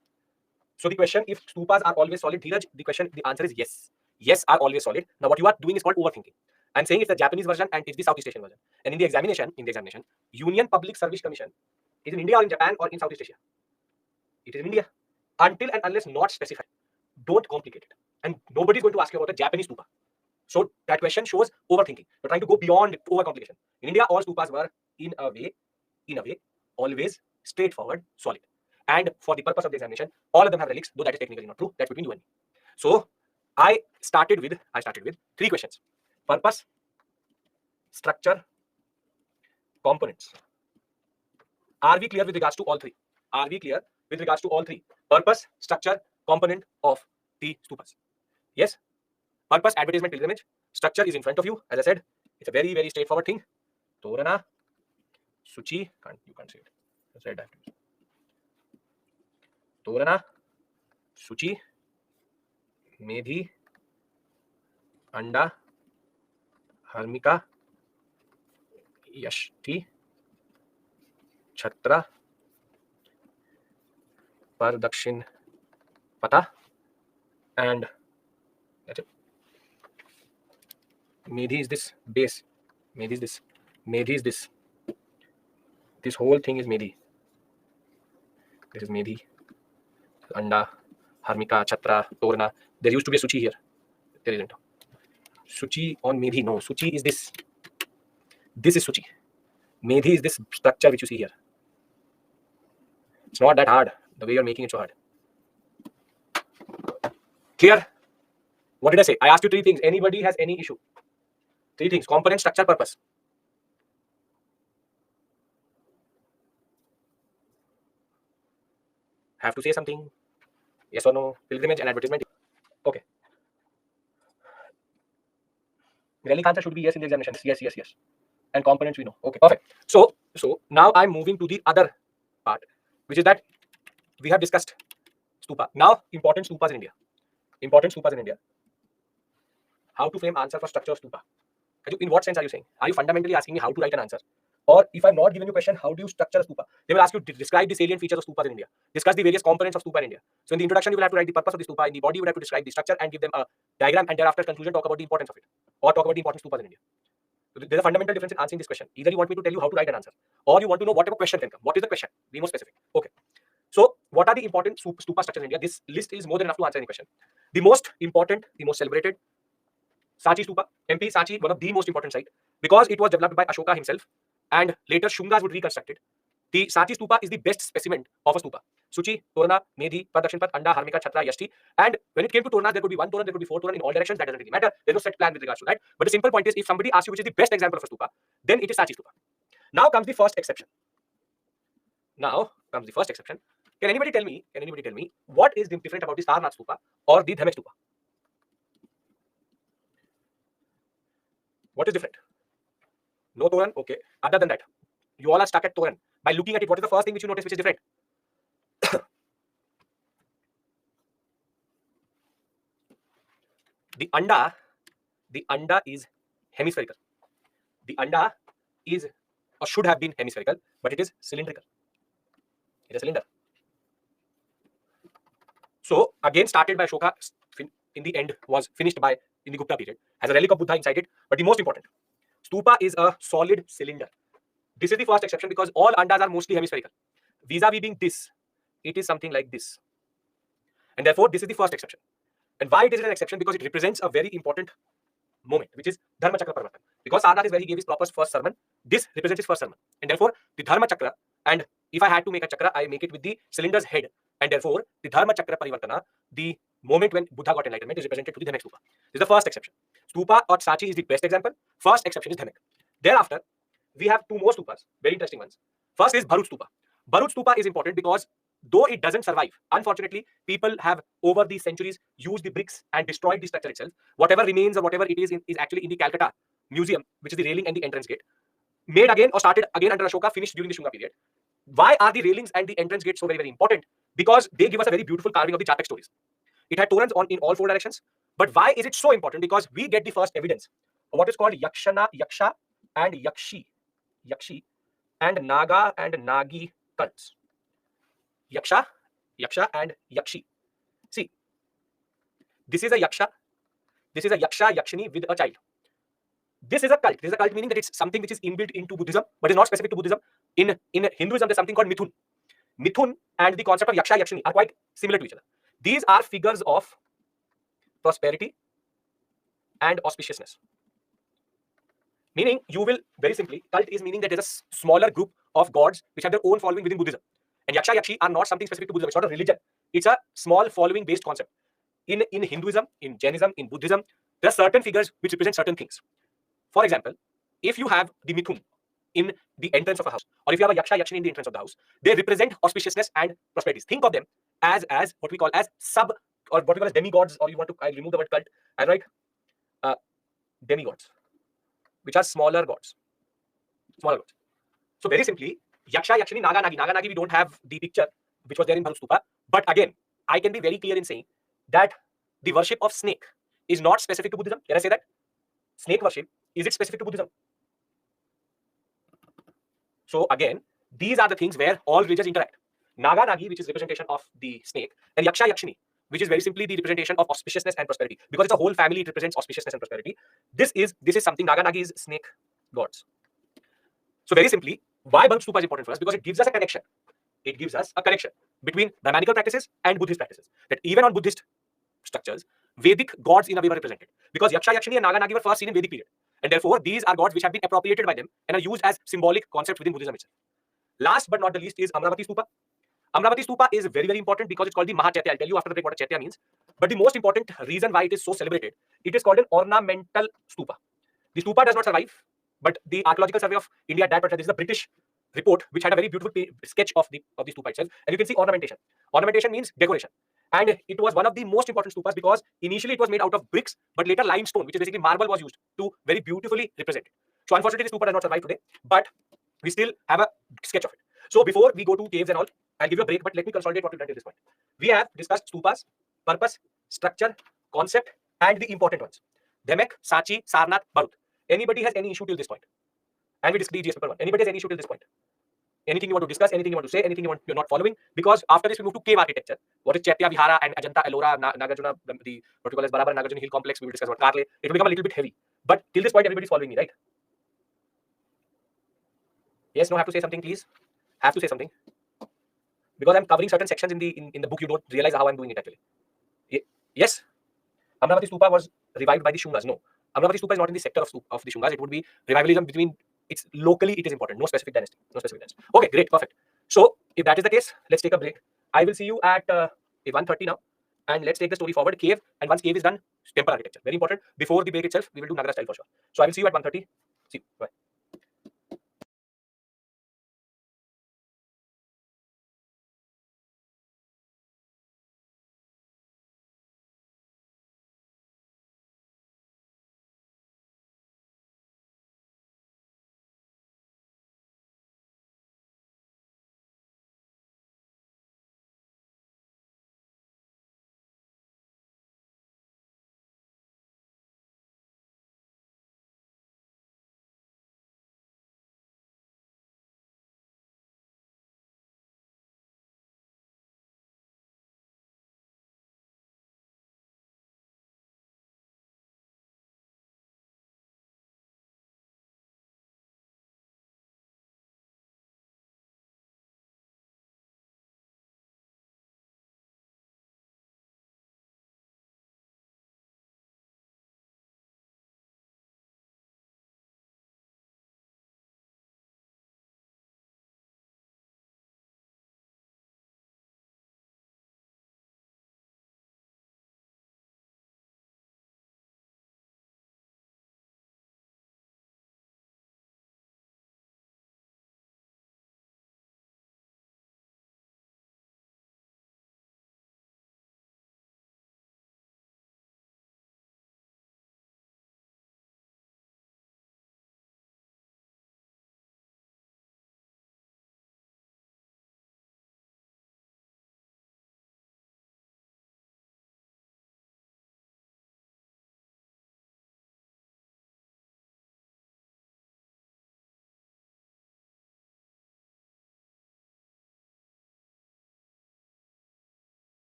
So the question, if stupas are always solid, Dheeraj, the answer is yes. Yes, are always solid. Now what you are doing is called overthinking. I'm saying it's the Japanese version and it's the Southeast Asian version. And in the examination, Union Public Service Commission is in India or in Japan or in Southeast Asia. It is in India. Until and unless not specified, don't complicate it. And nobody is going to ask you about a Japanese stupa. So that question shows overthinking. You're trying to go beyond overcomplication. In India, all stupas were in a way, always straightforward, solid. And for the purpose of the examination, all of them have relics, though that is technically not true. That's between you and me. So I started with 3 questions: purpose, structure, components. Are we clear with regards to all 3? Are we clear with regards to all 3? Purpose, structure, component of the stupas. Yes. Purpose, advertisement, pilgrimage. Structure is in front of you. As I said, it's a very, very straightforward thing. Torana, Suchi, you can't say it. That's right. Torana, Suchi, Medhi, Anda, Harmika, Yashti, Chhatra, Pardakshin Pata, and that's it. Medhi is this base. Medhi is this. Medhi is this. This whole thing is Medhi. This is Medhi. Anda, Harmika, Chhatra, Torna. There used to be a Suchi here. There isn't. Suchi on Medhi. No, Suchi is this. This is Suchi. Medhi is this structure which you see here. It's not that hard, the way you're making it so hard. Clear? What did I say? I asked you 3 things. Anybody has any issue? 3 things: component, structure, purpose. Have to say something. Yes or no? Pilgrimage and advertisement. Okay. Relic answer should be yes in the examination. Yes. And components we know. Okay, perfect. So now I'm moving to the other part, which is that we have discussed stupa. Now, important stupas in India. How to frame answer for structure of stupa. In what sense are you saying? Are you fundamentally asking me how to write an answer? Or if I'm not giving you a question, how do you structure a stupa? They will ask you to describe the salient features of stupas in India. Discuss the various components of stupa in India. So in the introduction, you will have to write the purpose of the stupa. In the body, you will have to describe the structure and give them a diagram. And thereafter, conclusion, talk about the importance of it. Or talk about the important stupas in India. So there's a fundamental difference in answering this question. Either you want me to tell you how to write an answer, or you want to know whatever question can come. What is the question? Be more specific. Okay. So what are the important stupa structures in India? This list is more than enough to answer any question. The most important, the most celebrated, Sachi Stupa, MP Sachi, one of the most important sites, because it was developed by Ashoka himself, and later Shungas would reconstruct it. The Sachi Stupa is the best specimen of a stupa. Suchi, Torna, Medhi, Pardakshinpat, Anda, Harmika, Chhatra, Yashti. And when it came to Torna, there could be 1 Torna, there could be 4 Torna in all directions. That doesn't really matter. There's no set plan with regards to that. But the simple point is, if somebody asks you which is the best example of a stupa, then it is Sachi Stupa. Now comes the first exception. Can anybody tell me what is different about the Sarnath Stupa or the Dhamek Stupa? What is different? No Toran? Okay. Other than that, you all are stuck at Toran. By looking at it, what is the first thing which you notice which is different? The Anda is hemispherical. The Anda is or should have been hemispherical, but it is cylindrical. It is a cylinder. So again, started by Ashoka, in the end was finished by in the Gupta period. Has a relic of Buddha inside it. But the most important, stupa is a solid cylinder. This is the first exception because all Andas are mostly hemispherical. Vis-a-vis being this, it is something like this. And therefore, this is the first exception. And why it is an exception? Because it represents a very important moment, which is Dharma Chakra Parivartan. Because Sarnath is where he gave his proper first sermon, this represents his first sermon. And therefore, the Dharma Chakra, and if I had to make a chakra, I make it with the cylinder's head. And therefore, the Dharma Chakra Parivartana, the moment when Buddha got enlightenment, is represented to the Dhamek Stupa. This is the first exception. Stupa or Sachi is the best example. First exception is Dhamek. Thereafter, we have 2 more stupas, very interesting ones. First is Bharuch Stupa. Bharuch Stupa is important because though it doesn't survive, unfortunately, people have over the centuries used the bricks and destroyed the structure itself. Whatever remains or whatever it is actually in the Calcutta Museum, which is the railing and the entrance gate. Made again or started again under Ashoka, finished during the Shunga period. Why are the railings and the entrance gates so very, very important? Because they give us a very beautiful carving of the Jatak stories. It had torrents in all four directions. But why is it so important? Because we get the first evidence of what is called Yaksha and Yakshi and Naga and Nagi cults. Yaksha and Yakshi. See, this is a Yaksha, Yakshini with a child. This is a cult. This is a cult meaning that it's something which is inbuilt into Buddhism, but is not specific to Buddhism. In Hinduism, there's something called Mithun. Mithun and the concept of Yaksha, Yakshini are quite similar to each other. These are figures of prosperity and auspiciousness. Meaning, you will very simply, cult is meaning that there's a smaller group of gods which have their own following within Buddhism. And Yaksha, Yakshi are not something specific to Buddhism. It's not a religion. It's a small following based concept. In Hinduism, in Jainism, in Buddhism, there are certain figures which represent certain things. For example, if you have the Mithun in the entrance of a house, or if you have a Yaksha, Yakshini in the entrance of the house, they represent auspiciousness and prosperity. Think of them as what we call as sub, or what we call as demigods, or you want to, I remove the word cult, I write demigods, which are smaller gods. Smaller gods. So very simply, Yaksha, Yakshini, Naga, Nagi. Naga, Nagi, we don't have the picture which was there in Bharat Stupa. But again, I can be very clear in saying that the worship of snake is not specific to Buddhism. Can I say that? Snake worship, is it specific to Buddhism? So again, these are the things where all religions interact. Naga, Nagi, which is representation of the snake, and Yaksha, Yakshini, which is very simply the representation of auspiciousness and prosperity. Because it's a whole family, it represents auspiciousness and prosperity. This is something. Naga, Nagi is snake gods. So very simply, why Bharat Stupa is important for us? Because it gives us a connection. It gives us a connection between Brahmanical practices and Buddhist practices. That even on Buddhist structures, Vedic gods in a way were represented. Because Yaksha, Yakshini and Naga, Nagi were first seen in Vedic period. And therefore, these are gods which have been appropriated by them and are used as symbolic concepts within Buddhism itself. Last but not the least is Amravati Stupa. Amravati Stupa is very, very important because it's called the Mahachaitya. I'll tell you after the break what a Chaitya means. But the most important reason why it is so celebrated, it is called an ornamental stupa. The stupa does not survive, but the Archaeological Survey of India at that point, this is the British report, which had a very beautiful sketch of the stupa itself. And you can see ornamentation. Ornamentation means decoration. And it was one of the most important stupas because initially it was made out of bricks, but later limestone, which is basically marble, was used to very beautifully represent it. So unfortunately, the stupa does not survive today, but we still have a sketch of it. So before we go to caves and all, I'll give you a break, but let me consolidate what we've done till this point. We have discussed stupas, purpose, structure, concept, and the important ones. Demek, Sachi, Sarnath, Bharut. Anybody has any issue till this point? And we discussed DGS paper 1. Anybody has any issue till this point? Anything you want to discuss, anything you want to say, anything you're not following? Because after this, we move to cave architecture. What is Chaitya Vihara and Ajanta, Ellora, Nagarjuna, the what we call as Barabar Nagarjuna Hill Complex. We will discuss about Karle. It will become a little bit heavy. But till this point, everybody's following me, right? Yes, no, have to say something, please. Have to say something. Because I'm covering certain sections in the book, you don't realize how I'm doing it actually. Yes? Amravati Stupa was revived by the Shungas. No. Amravati Stupa is not in the sector of the Shungas. It would be revivalism between, it's locally, it is important. No specific dynasty. No specific dynasty. Okay, great, perfect. So, if that is the case, let's take a break. I will see you at 1:30 now. And let's take the story forward. Cave. And once cave is done, temple architecture. Very important. Before the break itself, we will do Nagara style for sure. So, I will see you at 1:30. See you. Bye.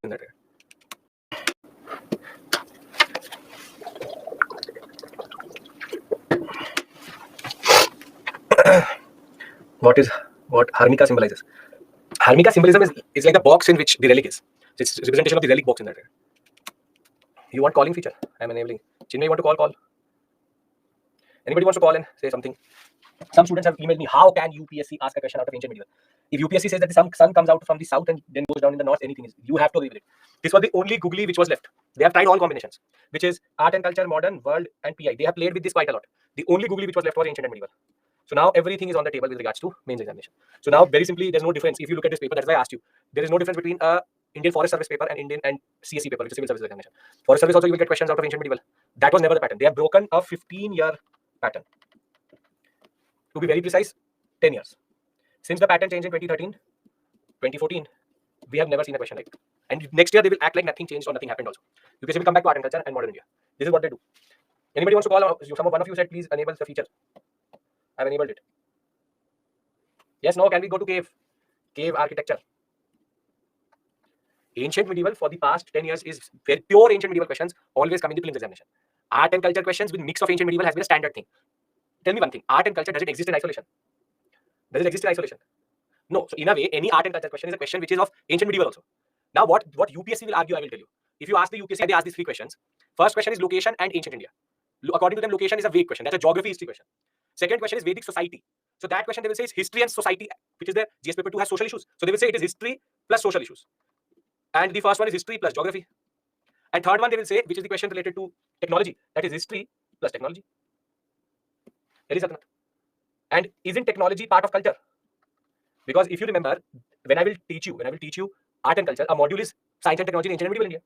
in that. What Harmika symbolizes? Harmika symbolism is like the box in which the relic is. It's representation of the relic box in that. You want calling feature? I'm enabling. Chinmay, you want to call? Anybody wants to call and say something? Some students have emailed me, how can UPSC ask a question out of ancient medieval? If UPSC says that the sun comes out from the south and then goes down in the north, anything is, you have to agree with it. This was the only googly which was left. They have tried all combinations, which is art and culture, modern, world, and PI. They have played with this quite a lot. The only googly which was left was ancient and medieval. So now everything is on the table with regards to mains examination. So now very simply, there's no difference. If you look at this paper, that's why I asked you. There is no difference between a Indian Forest Service paper and Indian and CSE paper, which is civil service examination. Forest Service also you will get questions out of ancient medieval. That was never the pattern. They have broken a 15-year pattern. To be very precise, 10 years. Since the pattern changed in 2013, 2014, we have never seen a question like that. And next year, they will act like nothing changed or nothing happened also. UPSC will come back to art and culture and modern India. This is what they do. Anybody wants to call? One of you said, please enable the feature. I've enabled it. Yes, no, can we go to cave architecture? Ancient medieval for the past 10 years is very pure ancient medieval questions always come in the prelims examination. Art and culture questions with mix of ancient medieval has been a standard thing. Tell me one thing, art and culture, does it exist in isolation? Does it exist in isolation? No. So in a way, any art and culture question is a question which is of ancient medieval also. Now what UPSC will argue, I will tell you. If you ask the UPSC, they ask these three questions. First question is location and ancient India. According to them, location is a vague question. That's a geography history question. Second question is Vedic society. So that question they will say is history and society, which is the GS paper 2 has social issues. So they will say it is history plus social issues. And the first one is history plus geography. And third one they will say, which is the question related to technology, that is history plus technology. And isn't technology part of culture? Because if you remember, when I will teach you art and culture, a module is science and technology in ancient and medieval India.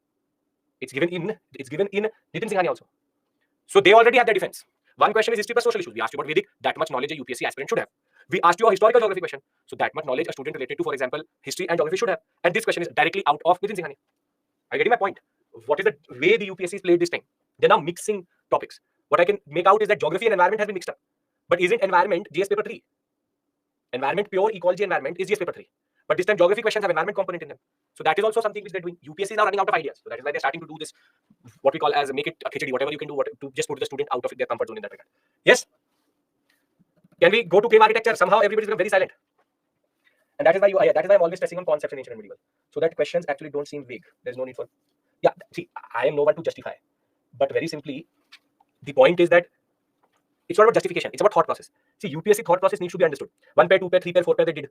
It's given in Nitin Singhani also. So they already have their defense. One question is history plus social issues. We asked you about Vedic, that much knowledge a UPSC aspirant should have. We asked you a historical geography question. So that much knowledge a student related to, for example, history and geography should have. And this question is directly out of Nitin Singhani. Are you getting my point? What is the way the UPSC is played this time? They're now mixing topics. What I can make out is that geography and environment has been mixed up. But isn't environment GS paper 3? Environment, pure ecology environment is GS paper 3. But this time geography questions have environment component in them. So that is also something which they're doing. UPSC is now running out of ideas. So that is why they're starting to do this, what we call as make it a khichdi, whatever you can do to just put the student out of their comfort zone in that regard. Yes? Can we go to cave architecture? Somehow everybody's become very silent. And that is why I'm always stressing on concepts in ancient and medieval. So that questions actually don't seem vague. There's no need for. Yeah, see, I am no one to justify. But very simply, the point is that it's not about justification, it's about thought process. See, UPSC thought process needs to be understood. 1 pair, 2 pair, 3 pair, 4 pair they did.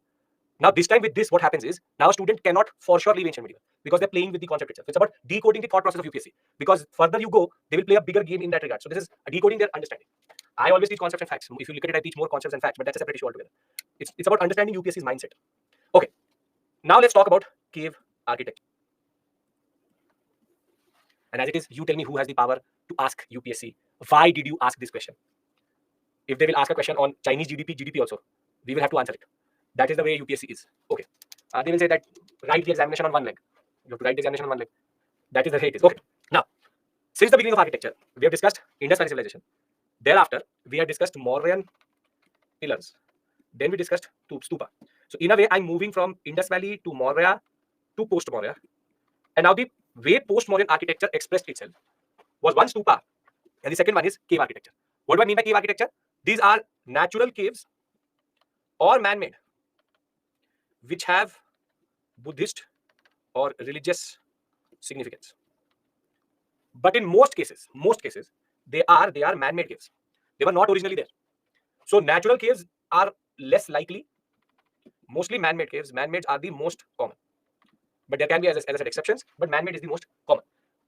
Now this time with this, what happens is, now a student cannot for sure leave ancient medieval because they're playing with the concept itself. It's about decoding the thought process of UPSC. Because further you go, they will play a bigger game in that regard. So this is decoding their understanding. I always teach concepts and facts. If you look at it, I teach more concepts and facts, but that's a separate issue altogether. It's about understanding UPSC's mindset. Okay, now let's talk about cave architecture. And as it is, you tell me who has the power to ask UPSC, why did you ask this question? If they will ask a question on Chinese GDP also, we will have to answer it. That is the way UPSC is. Okay. They will say that write the examination on one leg. You have to write the examination on one leg. That is the way it is. Okay. Now, since the beginning of architecture, we have discussed Indus Valley civilization. Thereafter, we have discussed Mauryan pillars. Then we discussed stupa. So in a way, I'm moving from Indus Valley to Maurya to post-Maurya. And now the way post-Mauryan architecture expressed itself was one stupa, and the second one is cave architecture. What do I mean by cave architecture? These are natural caves or man-made which have Buddhist or religious significance. But in most cases, they are man-made caves. They were not originally there. So natural caves are less likely. Mostly man-made caves. Man-made are the most common. But there can be, as I said, exceptions. But man-made is the most common.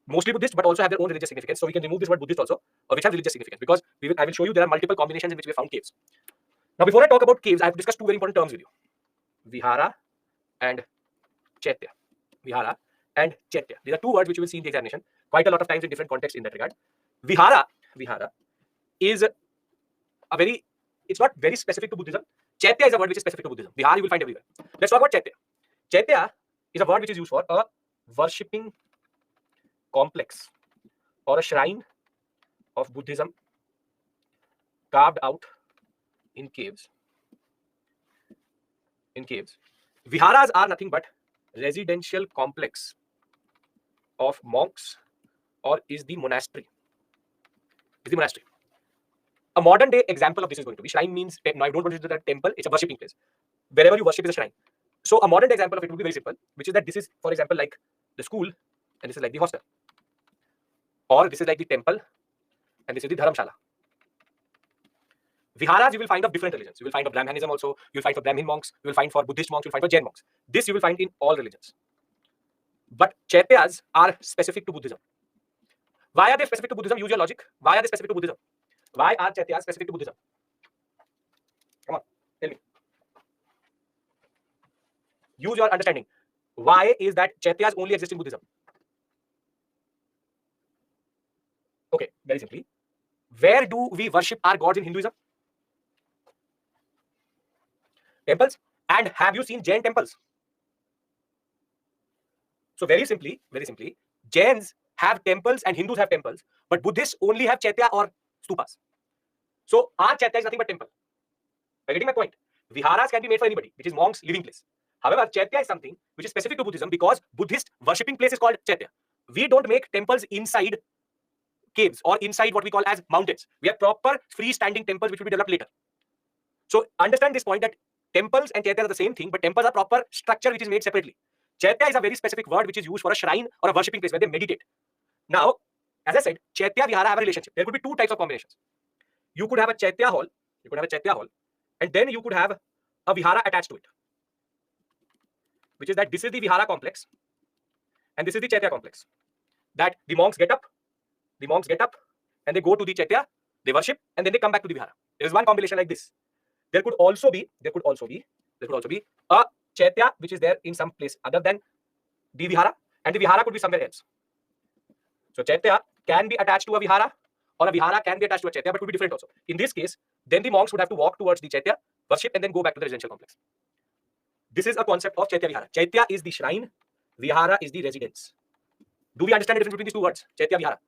Mostly Buddhist, but also have their own religious significance. So we can remove this word Buddhist also, or which have religious significance, because I will show you there are multiple combinations in which we found caves. Now, before I talk about caves, I have discussed two very important terms with you: Vihara and Chaitya. Vihara and Chaitya. These are two words which you will see in the examination quite a lot of times in different contexts in that regard. Vihara is it's not very specific to Buddhism. Chaitya is a word which is specific to Buddhism. Vihara you will find everywhere. Let's talk about Chaitya. Chaitya is a word which is used for a worshipping complex or a shrine of Buddhism carved out in caves. Viharas are nothing but residential complex of monks or is the monastery? Is the monastery. A modern day example of this is going to be shrine means no, I don't want to use the temple, it's a worshipping place. Wherever you worship is a shrine. So a modern day example of it would be very simple, which is that this is, for example, like the school, and this is like the hostel. Or this is like the temple, and this is the dharamshala. Viharas you will find of different religions. You will find of Brahmanism also, you will find for Brahmin monks, you will find for Buddhist monks, you will find for Jain monks. This you will find in all religions. But chaityas are specific to Buddhism. Why are they specific to Buddhism? Use your logic. Why are they specific to Buddhism? Why are chaityas specific to Buddhism? Come on, tell me. Use your understanding. Why is that chaityas only exist in Buddhism? Okay, very simply. Where do we worship our gods in Hinduism? Temples. And have you seen Jain temples? So very simply, Jains have temples and Hindus have temples, but Buddhists only have chaitya or stupas. So our chaitya is nothing but temple. Are you getting my point? Viharas can be made for anybody, which is monks' living place. However, chaitya is something which is specific to Buddhism because Buddhist worshipping place is called chaitya. We don't make temples inside caves or inside what we call as mountains. We have proper freestanding temples which will be developed later. So understand this point that temples and chaitya are the same thing, but temples are proper structure which is made separately. Chaitya is a very specific word which is used for a shrine or a worshipping place where they meditate. Now, as I said, chaitya vihara have a relationship. There could be two types of combinations. You could have a chaitya hall, and then you could have a vihara attached to it, which is that this is the vihara complex and this is the chaitya complex. That the monks get up and they go to the chaitya, they worship, and then they come back to the vihara. There is one combination like this. There could also be a chaitya which is there in some place other than the vihara, and the vihara could be somewhere else. So chaitya can be attached to a vihara, or a vihara can be attached to a chaitya, but could be different also. In this case, then the monks would have to walk towards the chaitya, worship, and then go back to the residential complex. This is a concept of chaitya vihara. Chaitya is the shrine, vihara is the residence. Do we understand the difference between these two words? Chaitya vihara.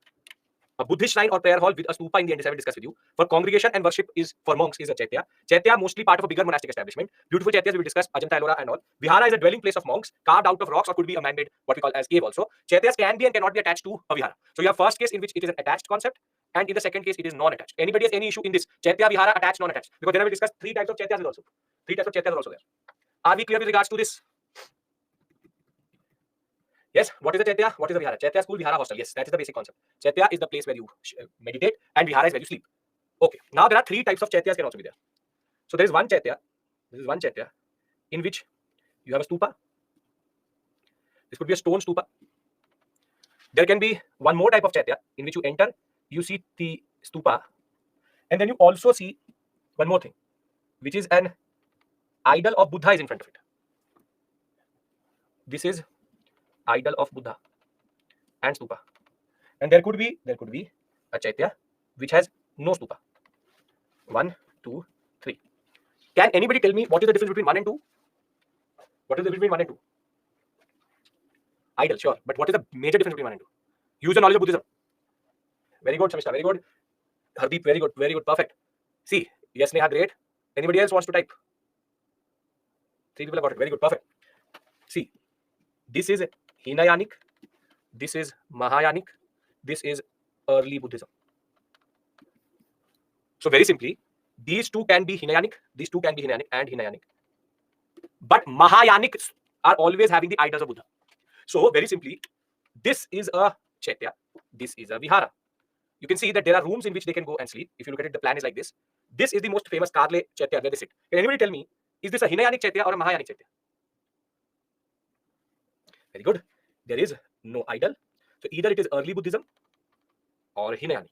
A Buddhist shrine or prayer hall with a stupa in the end, as I will discuss with you. For congregation and worship is for monks is a chaitya. Chaitya mostly part of a bigger monastic establishment. Beautiful chaityas we will discuss, Ajanta, Ellora and all. Vihara is a dwelling place of monks carved out of rocks or could be a man-made what we call as cave also. Chaityas can be and cannot be attached to a vihara. So you have first case in which it is an attached concept, and in the second case it is non-attached. Anybody has any issue in this? Chaitya, vihara, attached, non-attached? Because then I will discuss three types of chaityas also. Three types of chaityas are also there. Are we clear with regards to this? Yes, what is the chaitya? What is the vihara? Chaitya school, vihara hostel. Yes, that is the basic concept. Chaitya is the place where you meditate, and vihara is where you sleep. Okay, now there are three types of chaityas can also be there. So there is one chaitya, this is one chaitya, in which you have a stupa. This could be a stone stupa. There can be one more type of chaitya in which you enter, you see the stupa, and then you also see one more thing, which is an idol of Buddha is in front of it. This is idol of Buddha and stupa, and there could be a chaitya which has no stupa. 1, 2, 3. Can anybody tell me what is the difference between 1 and 2? What is the difference between 1 and 2? Idol, sure, but what is the major difference between 1 and 2? Use the knowledge of Buddhism. Very good, Shamishta, very good. Hardeep, very good, perfect. See, yes, Neha, great. Anybody else wants to type? 3 people have got it. Very good, perfect. See, this is Hinayanic, this is Mahayanic, this is early Buddhism. So very simply, these two can be Hinayanic, and Hinayanic. But Mahayanics are always having the idols of Buddha. So very simply, this is a chaitya, this is a vihara. You can see that there are rooms in which they can go and sleep. If you look at it, the plan is like this. This is the most famous Karle chaitya where they sit. Can anybody tell me, is this a Hinayanic chaitya or a Mahayanic chaitya? Very good. There is no idol. So either it is early Buddhism or Hinayanic.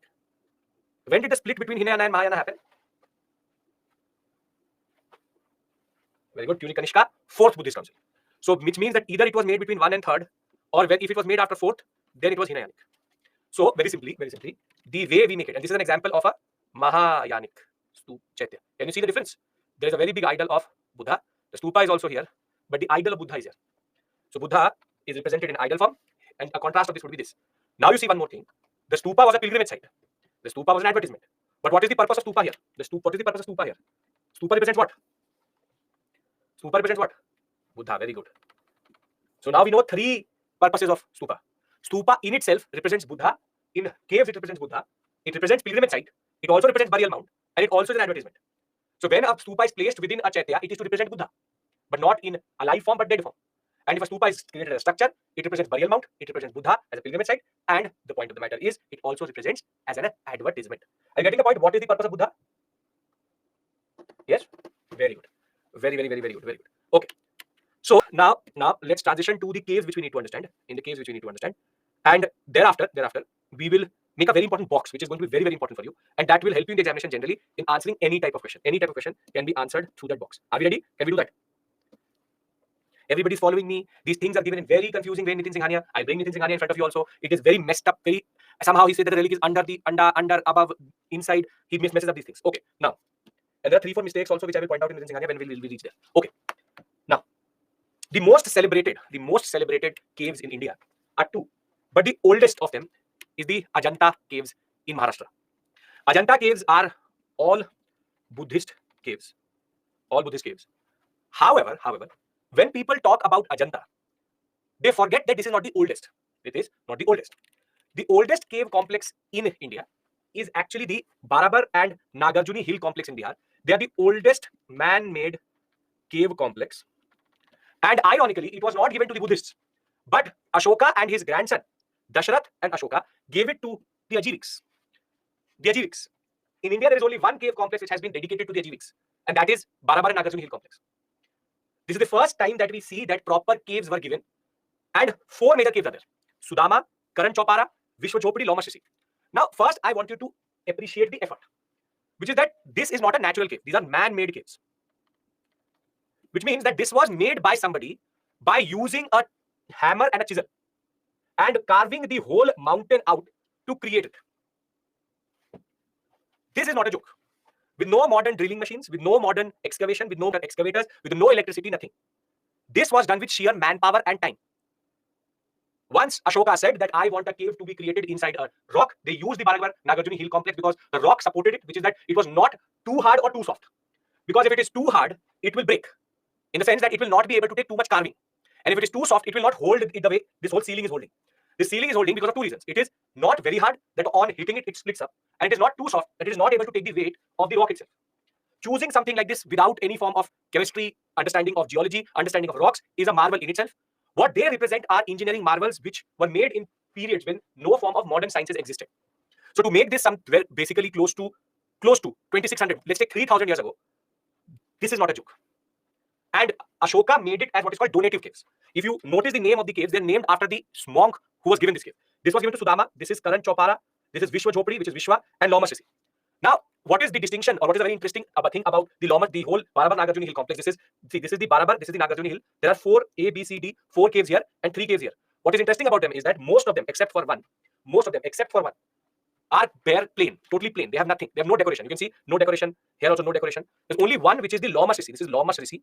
When did the split between Hinayana and Mahayana happen? Very good. During Kanishka, 4th Buddhist council. So which means that either it was made between 1 and 3rd, or if it was made after 4th, then it was Hinayanic. So very simply, the way we make it, and this is an example of a Mahayanic chaitya. Can you see the difference? There is a very big idol of Buddha. The stupa is also here, but the idol of Buddha is here. So Buddha is represented in idol form, and a contrast of this would be this. Now you see one more thing. The stupa was a pilgrimage site. The stupa was an advertisement. But what is the purpose of stupa here? What is the purpose of stupa here? Stupa represents what? Stupa represents what? Buddha. Very good. So now we know 3 purposes of stupa. Stupa in itself represents Buddha. In caves, it represents Buddha. It represents pilgrimage site. It also represents burial mound, and it also is an advertisement. So when a stupa is placed within a chaitya, it is to represent Buddha, but not in a live form, but dead form. And if a stupa is created as a structure, it represents burial mound, it represents Buddha as a pilgrimage site, and the point of the matter is, it also represents as an advertisement. Are you getting the point? What is the purpose of Buddha? Yes? Very good. Very good. Okay. So now let's transition to the caves which we need to understand. In the caves which we need to understand. And thereafter, we will make a very important box, which is going to be very important for you. And that will help you in the examination generally in answering any type of question. Any type of question can be answered through that box. Are we ready? Can we do that? Everybody's following me. These things are given in very confusing way in Nitin Singhania. I bring Nitin Singhania in front of you also. It is very messed up. Very somehow he said that the relic is under, above, inside. He messes up these things. Okay. Now, and there are 3-4 mistakes also which I will point out in Nitin Singhania when we will reach there. Okay. Now, the most celebrated caves in India are 2, but the oldest of them is the Ajanta caves in Maharashtra. Ajanta caves are all Buddhist caves. All Buddhist caves. However, when people talk about Ajanta, they forget that this is not the oldest. It is not the oldest. The oldest cave complex in India is actually the Barabar and Nagarjuni Hill complex in Bihar. They are the oldest man-made cave complex. And ironically, it was not given to the Buddhists, but Ashoka and his grandson, Dashrath and Ashoka, gave it to the Ajiviks. The Ajiviks. In India, there is only one cave complex which has been dedicated to the Ajiviks, and that is Barabar and Nagarjuni Hill complex. This is the first time that we see that proper caves were given, and 4 major caves are there: Sudama, Karan Chopara, Vishwa Jhopadi, Loma Sisi. Now, first, I want you to appreciate the effort, which is that this is not a natural cave. These are man-made caves, which means that this was made by somebody by using a hammer and a chisel and carving the whole mountain out to create it. This is not a joke. With no modern drilling machines, with no modern excavation, with no excavators, with no electricity, nothing. This was done with sheer manpower and time. Once Ashoka said that I want a cave to be created inside a rock, they used the Barabar Nagarjuni Hill complex because the rock supported it, which is that it was not too hard or too soft. Because if it is too hard, it will break, in the sense that it will not be able to take too much carving. And if it is too soft, it will not hold it the way this whole ceiling is holding. This ceiling is holding because of 2 reasons. It is not very hard, that on hitting it, it splits up. And it is not too soft, that it is not able to take the weight of the rock itself. Choosing something like this without any form of chemistry, understanding of geology, understanding of rocks is a marvel in itself. What they represent are engineering marvels which were made in periods when no form of modern sciences existed. So to make this basically close to 2600, let's say 3000 years ago, this is not a joke. And Ashoka made it as what is called donative caves. If you notice the name of the caves, they're named after the monk who was given this cave. This was given to Sudama, this is Karan Chopara, this is Vishwa Jhopadi, which is Vishwa, and Loma Sisi. Now, what is the distinction, or what is a very interesting thing about the whole Barabar Nagarjuni Hill complex? This is the Barabar, this is the Nagarjuni Hill. There are 4 A, B, C, D, 4 caves here and 3 caves here. What is interesting about them is that most of them, except for one, are bare, plain, totally plain. They have nothing. They have no decoration. You can see no decoration. Here also no decoration. There's only one, which is the Loma Sisi. This is Loma Sisi.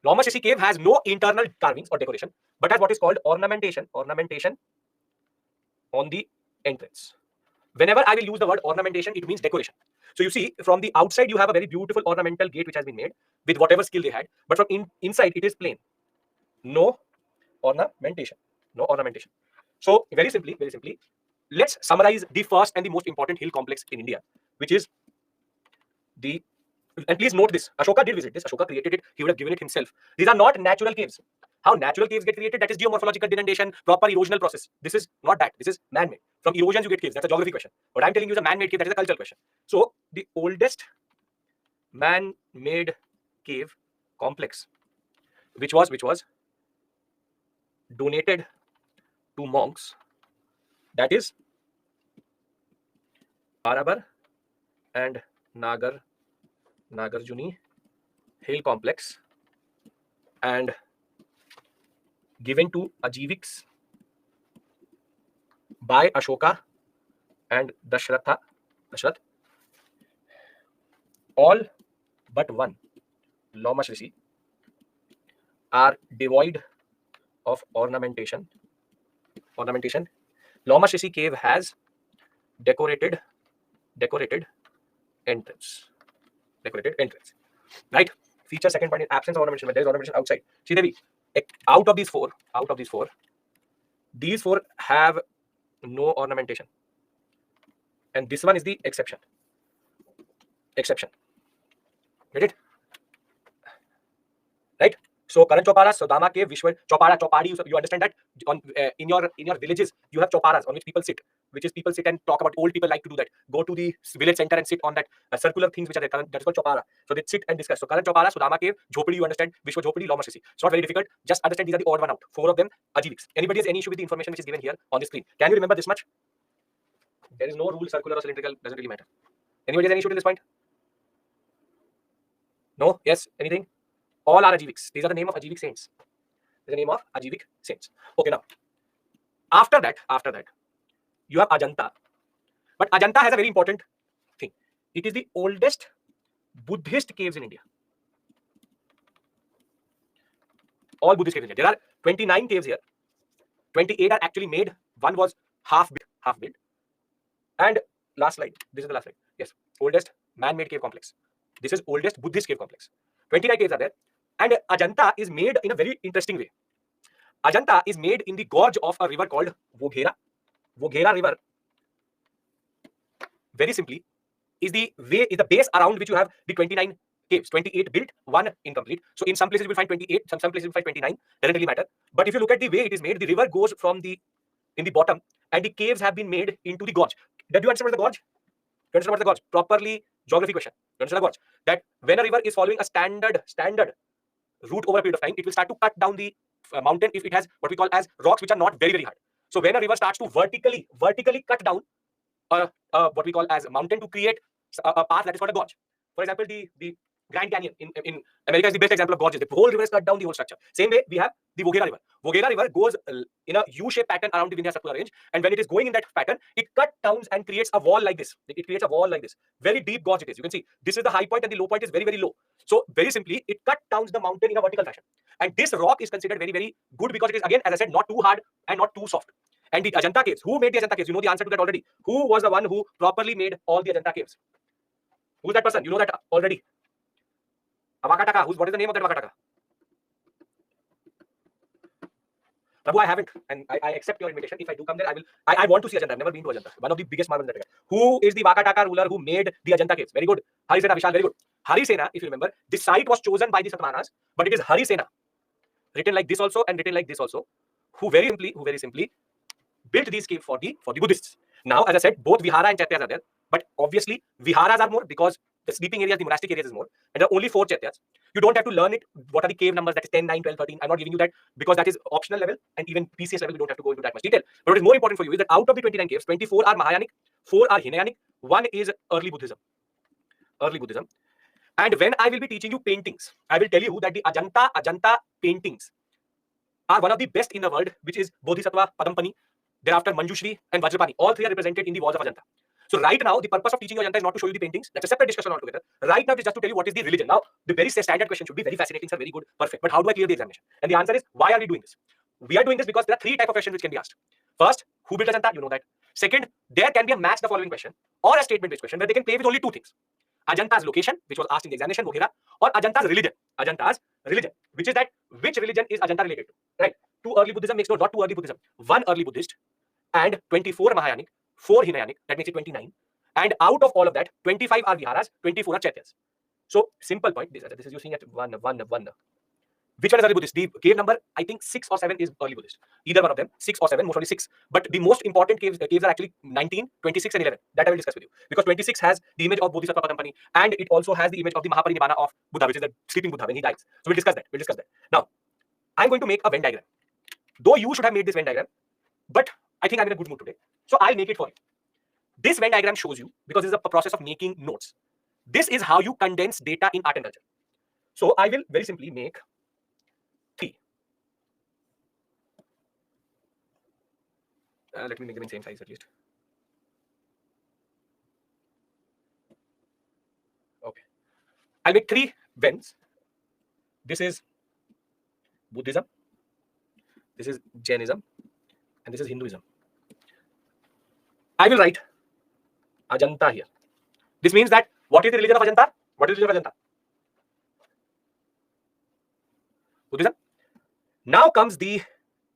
Loma Sisi cave has no internal carvings or decoration, but has what is called ornamentation on the entrance. Whenever I will use the word ornamentation, it means decoration. So you see, from the outside, you have a very beautiful ornamental gate which has been made with whatever skill they had, but from inside, it is plain. No ornamentation. So very simply, let's summarize the first and the most important hill complex in India, which is the, and please note this, Ashoka did visit this, Ashoka created it, he would have given it himself. These are not natural caves. How natural caves get created, that is geomorphological denudation, proper erosional process. This is not that, this is man-made. From erosions you get caves, that's a geography question. What I'm telling you is a man-made cave, that is a cultural question. So the oldest man-made cave complex, which was donated to monks, that is Barabar and Nagarjuni Hill complex, and given to Ajiviks by Ashoka and Dashrath. All but one, Loma Sisi, are devoid of ornamentation. Loma Sisi cave has decorated entrance. Right? Feature second point is absence of ornamentation, but there is ornamentation outside. See, Devi, out of these four, These four have no ornamentation, and this one is the exception. Exception. Get it? Right? So Karan Chopara, Sodama Cave, Vishwa Chopara, Chopadi. You understand that on in your villages you have choparas on which people sit, and talk about. Old people like to do that. Go to the village center and sit on that circular things which are there. That is called chopara. So they sit and discuss. So Karan Chopara, Sodama Cave, Jhopadi. You understand? Vishwa Jhopadi, Law Masisi. It's not very difficult. Just understand these are the odd one out. Four of them Ajiviks. Anybody has any issue with the information which is given here on the screen? Can you remember this much? There is no rule, circular or cylindrical. Doesn't really matter. Anybody has any issue to this point? No? Yes? Anything? All are Ajiviks. These are the name of Ajivik saints. These are the name of Ajivik saints. Okay, now after that, you have Ajanta. But Ajanta has a very important thing. It is the oldest Buddhist caves in India. All Buddhist caves in India. There are 29 caves here. 28 are actually made. One was half built. And last slide. This is the last slide. Yes. Oldest man-made cave complex. This is oldest Buddhist cave complex. 29 caves are there. And Ajanta is made in a very interesting way. Ajanta is made in the gorge of a river called Voghera. Voghera river, very simply, is the base around which you have the 29 caves. 28 built, one incomplete. So in some places you will find 28, some places you will find 29. Doesn't really matter. But if you look at the way it is made, the river goes from in the bottom, and the caves have been made into the gorge. Did you understand what is the gorge? You understand what is the gorge? Properly geography question. You understand the gorge? That when a river is following a standard route over a period of time, it will start to cut down the mountain if it has what we call as rocks which are not very hard. So when a river starts to vertically cut down what we call as a mountain to create a path, that is called a gorge. For example, the Grand Canyon in America is the best example of gorges. The whole river is cut down the whole structure. Same way we have the Voghera river. Voghera river goes in a U-shaped pattern around the Vindhya Satpura range, and when it is going in that pattern, it cuts down and creates a wall like this. It creates a wall like this. Very deep gorge it is. You can see this is the high point and the low point is very low. So very simply, it cut down the mountain in a vertical fashion. And this rock is considered very good because it is, again, as I said, not too hard and not too soft. And the Ajanta caves, who made the Ajanta caves? You know the answer to that already. Who was the one who properly made all the Ajanta caves? Who's that person? You know that already. Vakataka. What is the name of that Vakataka? Prabhu, I haven't, and I accept your invitation. If I do come there, I want to see Ajanta. I've never been to Ajanta. One of the biggest marvels in that area. Who is the Vakataka ruler who made the Ajanta caves? Very good. Harisena Vishal, very good. Harisena, if you remember, the site was chosen by the Satavahanas, but it is Harisena, written like this also and written like this also, who very simply built these caves for the Buddhists. Now, as I said, both Vihara and Chaityas are there, but obviously Viharas are more because the sleeping areas, the monastic areas is more, and there are only 4 Chaityas. You don't have to learn it. What are the cave numbers? That is 10, 9, 12, 13. I'm not giving you that because that is optional level, and even PCS level, we don't have to go into that much detail. But what is more important for you is that out of the 29 caves, 24 are Mahayanic, 4 are Hinayanic, 1 is early Buddhism. And when I will be teaching you paintings, I will tell you that the Ajanta paintings are one of the best in the world, which is Bodhisattva, Padampani, thereafter Manjushri and Vajrapani. All 3 are represented in the walls of Ajanta. So right now, the purpose of teaching you Ajanta is not to show you the paintings. That's a separate discussion altogether. Right now, it is just to tell you what is the religion. Now, the very standard question should be very fascinating, sir, very good, perfect. But how do I clear the examination? And the answer is, why are we doing this? We are doing this because there are 3 types of questions which can be asked. First, who built Ajanta? You know that. Second, there can be a match the following question or a statement-based question where they can play with only 2 things. Ajanta's location, which was asked in the examination, Voghera, or Ajanta's religion. Which is that which religion is Ajanta related to? Right? 2 early Buddhism makes not 2 early Buddhism. 1 early Buddhist and 24 Mahayanic, 4 Hinayanic. That makes it 29. And out of all of that, 25 are Viharas, 24 are Chaityas. So simple point. This is you seeing at 1. Which one is early Buddhist? The cave number, I think 6 or 7 is early Buddhist. Either one of them, 6 or 7, most probably 6. But the most important caves are actually 19, 26 and 11. That I will discuss with you. Because 26 has the image of Bodhisattva Padampani, and it also has the image of the Mahaparinibbana of Buddha, which is the sleeping Buddha when he dies. So we'll discuss that. Now, I'm going to make a Venn diagram. Though you should have made this Venn diagram, but I think I'm in a good mood today. So I'll make it for you. This Venn diagram shows you, because this is a process of making notes. This is how you condense data in art and culture. So I will very simply make 3. Let me make them in same size at least. Okay. I'll make 3 Venns. This is Buddhism, this is Jainism, and this is Hinduism. I will write Ajanta here. This means that what is the religion of Ajanta? Buddhism. Now comes the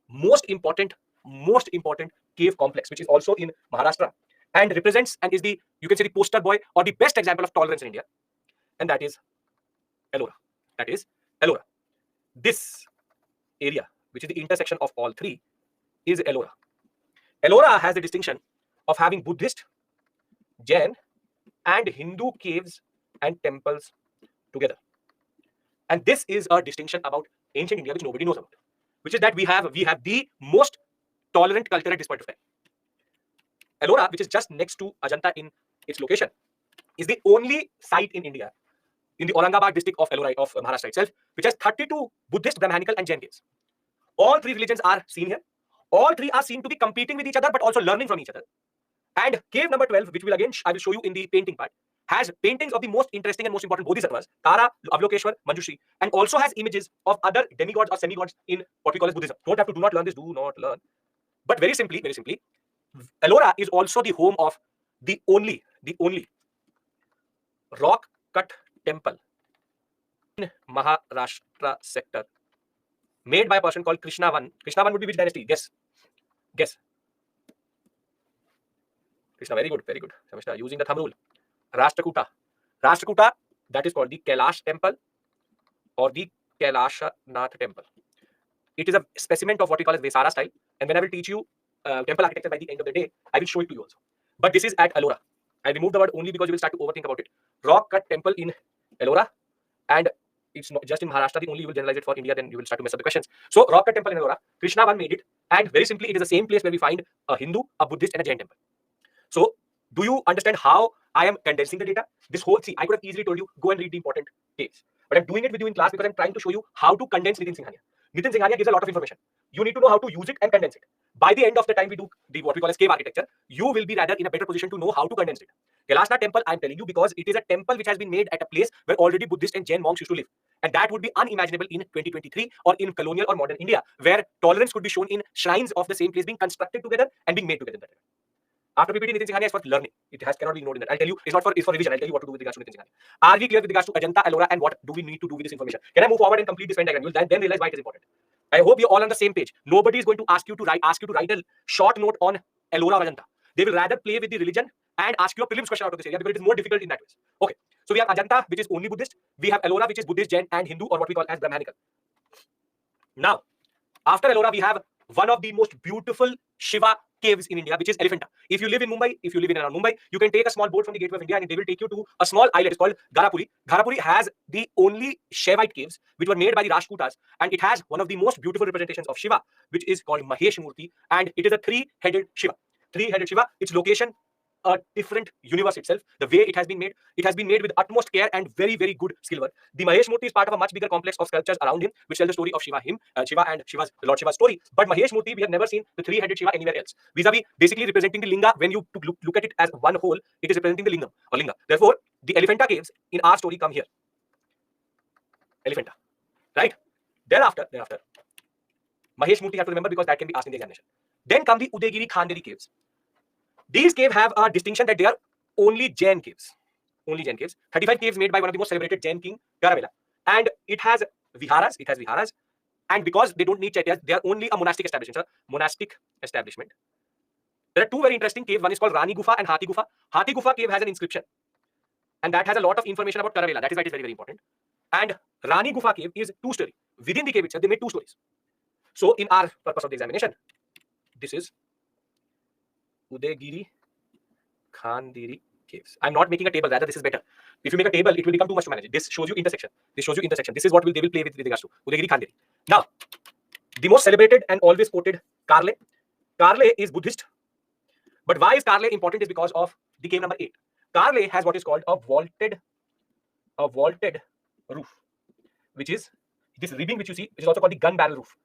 most important most important cave complex, which is also in Maharashtra and represents and is the, you can say, the poster boy or the best example of tolerance in India, and that is Ellora. That is Ellora. This area, which is the intersection of all three, is Ellora. Ellora has the distinction of having Buddhist, Jain, and Hindu caves and temples together. And this is a distinction about ancient India which nobody knows about, which is that we have the most tolerant culture at this point of time. Ellora, which is just next to Ajanta in its location, is the only site in India, in the Aurangabad district of Ellora of Maharashtra itself, which has 32 Buddhist, Brahmanical, and Jain caves. All three religions are seen here. All three are seen to be competing with each other, but also learning from each other. And cave number 12, which will again I will show you in the painting part, has paintings of the most interesting and most important bodhisattvas, Tara, Avalokeshwar, Manjushri, and also has images of other demigods or semi-gods in what we call as Buddhism. Don't have to, do not learn this, do not learn. But very simply, Ellora is also the home of the only rock cut temple in Maharashtra sector, made by a person called Krishnavan. Krishnavan would be which dynasty? Guess. Krishna, very good. Samishta, using the thumb rule. Rashtrakuta, that is called the Kailash temple or the Kailashnath temple. It is a specimen of what we call as Vesara style. And when I will teach you temple architecture by the end of the day, I will show it to you also. But this is at Ellora. I remove the word only because you will start to overthink about it. Rock cut temple in Ellora, and it's not just in Maharashtra. The only you will generalize it for India, then you will start to mess up the questions. So rock cut temple in Ellora, Krishnavan made it, and very simply, it is the same place where we find a Hindu, a Buddhist, and a Jain temple. So do you understand how I am condensing the data? This whole, see, I could have easily told you, go and read the important dates. But I'm doing it with you in class because I'm trying to show you how to condense Nitin Singhania. Nitin Singhania gives a lot of information. You need to know how to use it and condense it. By the end of the time we do the what we call as cave architecture, you will be rather in a better position to know how to condense it. Kailashnath temple, I'm telling you, because it is a temple which has been made at a place where already Buddhist and Jain monks used to live. And that would be unimaginable in 2023 or in colonial or modern India, where tolerance could be shown in shrines of the same place being constructed together and being made together. After PPT, Nitin Singhania is for learning. It cannot be ignored in that. I'll tell you, it's for revision. I'll tell you what to do with regards to Nitin Singhania. Are we clear with regards to Ajanta, Ellora, and what do we need to do with this information? Can I move forward and complete this Venn diagram? You'll then realize why it is important. I hope you're all on the same page. Nobody is going to ask you to write a short note on Ellora or Ajanta. They will rather play with the religion and ask you a prelims question out of this area because it is more difficult in that way. Okay. So we have Ajanta, which is only Buddhist. We have Ellora, which is Buddhist, Jain, and Hindu, or what we call as Brahmanical. Now, after Ellora, we have one of the most beautiful Shiva caves in India, which is Elephanta. If you live in Mumbai, if you live in around Mumbai, you can take a small boat from the Gateway of India and they will take you to a small islet. It's called Gharapuri. Gharapuri has the only Shaivite caves which were made by the Rashtrakutas, and it has one of the most beautiful representations of Shiva, which is called Mahesh Murti, and it is a three-headed Shiva. Its location, a different universe itself. The way it has been made with utmost care and very, very good skill work. The Mahesh Murti is part of a much bigger complex of sculptures around him, which tell the story of Shiva and Lord Shiva's story. But Mahesh Murti, we have never seen the three-headed Shiva anywhere else. Vis-a-vis, basically representing the linga. When you look at it as one whole, it is representing the lingam or linga. Therefore, the Elephanta caves in our story come here. Elephanta, right? Thereafter, Mahesh Murti you have to remember because that can be asked in the examination. Then come the Udayagiri Khanderi caves. These caves have a distinction that they are only Jain caves. 35 caves made by one of the most celebrated Jain king, Garavela. And it has viharas. And because they don't need chaityas, they are only a monastic establishment. There are two very interesting caves. One is called Rani Gufa and Hathi Gufa. Hathi Gufa cave has an inscription. And that has a lot of information about Garavela. That is why it is very, very important. And Rani Gufa cave is two-story. Within the cave itself, they made 2 stories. So in our purpose of the examination, this is Udayagiri Khanderi caves. I'm not making a table, rather this is better. If you make a table, it will become too much to manage. This shows you intersection. This is what they will play with regards to Udayagiri Khanderi. Now, the most celebrated and always quoted Karle. Karle is Buddhist. But why is Karle important is because of the cave number 8. Karle has what is called a vaulted roof, which is this ribbing which you see, which is also called the gun barrel roof.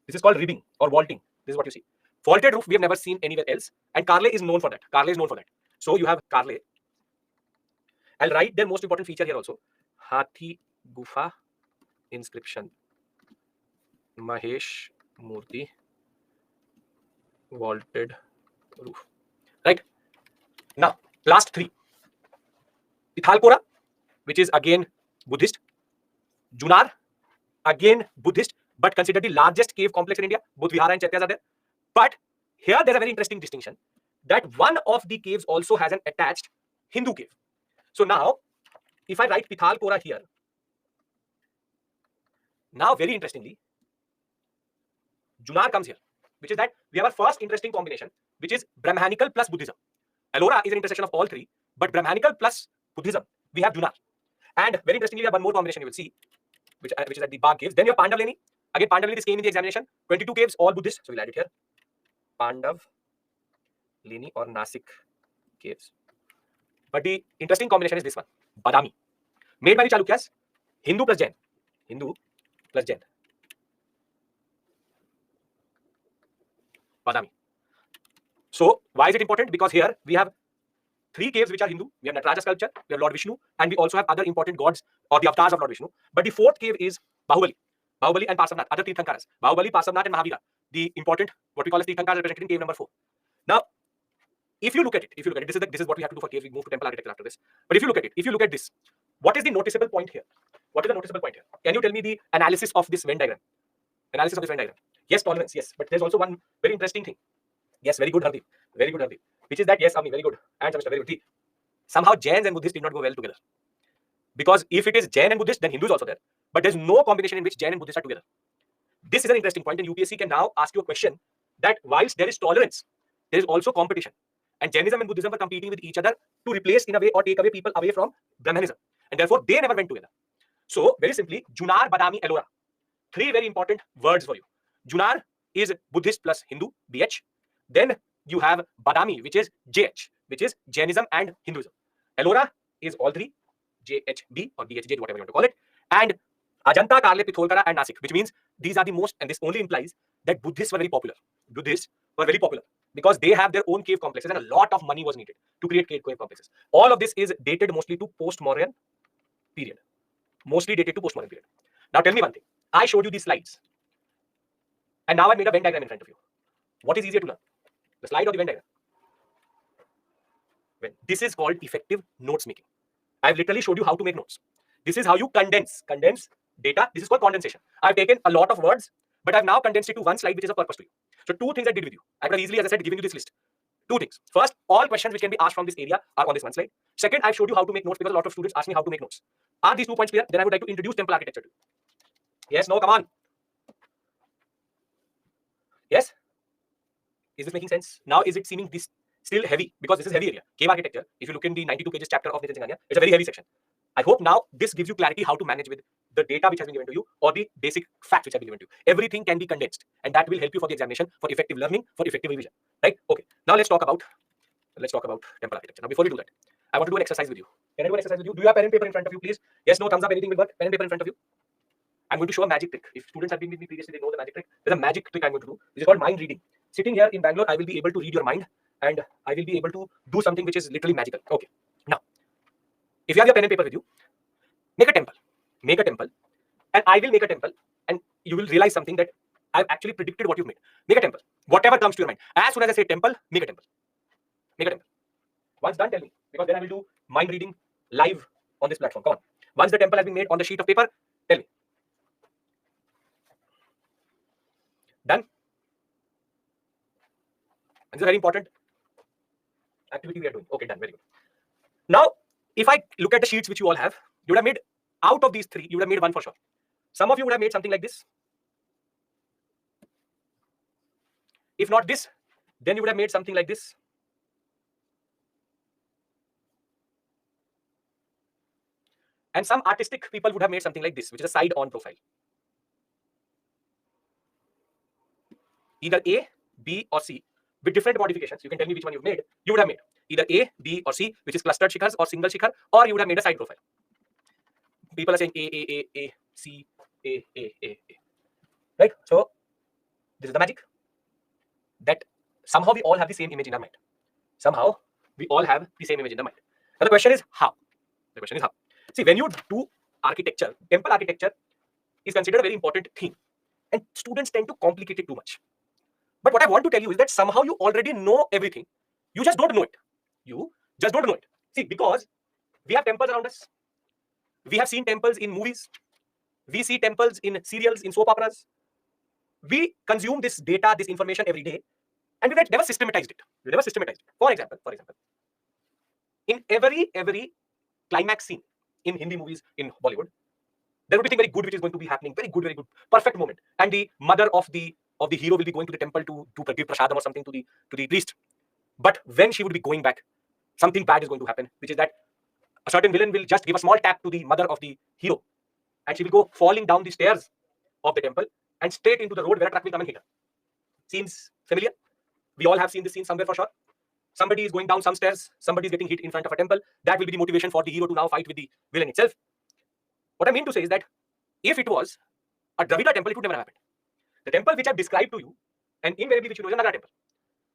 This is called ribbing or vaulting. This is what you see. Vaulted roof we have never seen anywhere else, and Karle is known for that. So you have Karle. I'll write their most important feature here also. Hathi Gufa inscription. Mahesh Murti vaulted roof. Right? Now, last 3. Ithalpora, which is again Buddhist. Junar, again Buddhist, but considered the largest cave complex in India. Both vihara and chaityas are there. But Here, there's a very interesting distinction that one of the caves also has an attached Hindu cave. So now, if I write Pithalkora here, now very interestingly, Junar comes here, which is that we have our first interesting combination, which is Brahmanical plus Buddhism. Ellora is an intersection of all three, but Brahmanical plus Buddhism, we have Junar. And very interestingly, we have one more combination you will see, which is at the Bagh caves. Then you have Pandavleni. Again, Pandavleni, this came in the examination. 22 caves, all Buddhist. So we'll add it here. Pandavleni or Nasik caves. But the interesting combination is this one, Badami. Made by the Chalukyas, Hindu plus Jain. Hindu plus Jain. Badami. So why is it important? Because here we have three caves which are Hindu. We have Nataraja sculpture, we have Lord Vishnu, and we also have other important gods or the avatars of Lord Vishnu. But the fourth cave is Bahubali. Bahubali and Pasavnath, other Tirthankaras. Bahubali, Pasavnath, and Mahavira. The important, what we call as Tirthankaras represented in cave number 4. Now, if you look at it, this is what we have to do for caves. We move to temple architecture after this. But if you look at this, what is the noticeable point here? What is the noticeable point here? Can you tell me the analysis of this Venn diagram? Analysis of this Venn diagram. Yes, tolerance, yes. But there's also one very interesting thing. Yes, very good, Hardeep. Very good, Hardeep. Which is that, yes, Ami, very good. And Samishta, very good. Somehow Jains and Buddhists did not go well together. Because if it is Jain and Buddhist, then Hindu is also there. But there's no combination in which Jain and Buddhist are together. This is an interesting point, and UPSC can now ask you a question that whilst there is tolerance, there is also competition. And Jainism and Buddhism were competing with each other to replace in a way or take away people away from Brahmanism. And therefore, they never went together. So, very simply, Junar, Badami, Ellora. Three very important words for you. Junar is Buddhist plus Hindu, BH. Then you have Badami, which is JH, which is Jainism and Hinduism. Ellora is all three, JHB or BHJ, whatever you want to call it. And Ajanta, Karle, Pitholkara, and Nasik, which means these are the most, and this only implies that Buddhists were very popular. Buddhists were very popular because they have their own cave complexes and a lot of money was needed to create cave complexes. All of this is dated mostly to post-Mauryan period. Mostly dated to post-Mauryan period. Now tell me one thing. I showed you these slides. And now I made a Venn diagram in front of you. What is easier to learn? The slide or the Venn diagram? This is called effective notes making. I've literally showed you how to make notes. This is how you condense data. This is called condensation. I've taken a lot of words, but I've now condensed it to one slide, which is a purpose to you. So two things I did with you. I could have easily, as I said, given you this list. Two things. First, all questions which can be asked from this area are on this one slide. Second, I've showed you how to make notes because a lot of students ask me how to make notes. Are these 2 points clear? Then I would like to introduce temple architecture to you. Yes, no, come on. Yes? Is this making sense? Now, is it seeming this still heavy? Because this is heavy area. Cave architecture, if you look in the 92 pages chapter of Nitin Singhania, it's a very heavy section. I hope now this gives you clarity how to manage with the data which has been given to you or the basic facts which have been given to you. Everything can be condensed and that will help you for the examination, for effective learning, for effective revision. Right? Okay. Now let's talk about temple architecture. Now before we do that, I want to do an exercise with you. Can I do an exercise with you? Do you have pen and paper in front of you, please? Yes, no, thumbs up, anything will work. Pen and paper in front of you. I'm going to show a magic trick. If students have been with me previously, they know the magic trick. There's a magic trick I'm going to do. This is called mind reading. Sitting here in Bangalore, I will be able to read your mind and I will be able to do something which is literally magical. Okay. Now, if you have your pen and paper with you, make a temple. Make a temple. And I will make a temple. And you will realize something that I've actually predicted what you've made. Make a temple. Whatever comes to your mind. As soon as I say temple, make a temple. Make a temple. Once done, tell me. Because then I will do mind reading live on this platform. Come on. Once the temple has been made on the sheet of paper, tell me. Done? This is a very important activity we are doing. Okay, done. Very good. Now, if I look at the sheets which you all have, you would have made, out of these three, you would have made one for sure. Some of you would have made something like this. If not this, then you would have made something like this. And some artistic people would have made something like this, which is a side-on profile. Either A, B, or C, with different modifications. You can tell me which one you've made. You would have made either A, B, or C, which is clustered shikhars or single shikhar, or you would have made a side profile. People are saying A, C, A. Right? So, this is the magic. That somehow we all have the same image in our mind. Somehow we all have the same image in the mind. Now the question is how? The question is how? See, when you do architecture, temple architecture is considered a very important thing. And students tend to complicate it too much. But what I want to tell you is that somehow you already know everything. You just don't know it. You just don't know it. See, because we have temples around us. We have seen temples in movies. We see temples in serials, in soap operas. We consume this data, this information every day. and we never systematized it. We never systematized it. For example, in every climax scene in Hindi movies in Bollywood, there would be something very good which is going to be happening, very good, perfect moment, and the mother of the hero will be going to the temple to give prasadam or something to the priest. But when she would be going back, something bad is going to happen, which is that a certain villain will just give a small tap to the mother of the hero, and she will go falling down the stairs of the temple and straight into the road where a truck will come and hit her. Seems familiar? We all have seen this scene somewhere for sure. Somebody is going down some stairs, somebody is getting hit in front of a temple. That will be the motivation for the hero to now fight with the villain itself. What I mean to say is that if it was a Dravida temple, it would never have happened. The temple which I've described to you, and invariably which you know is a Nagara temple.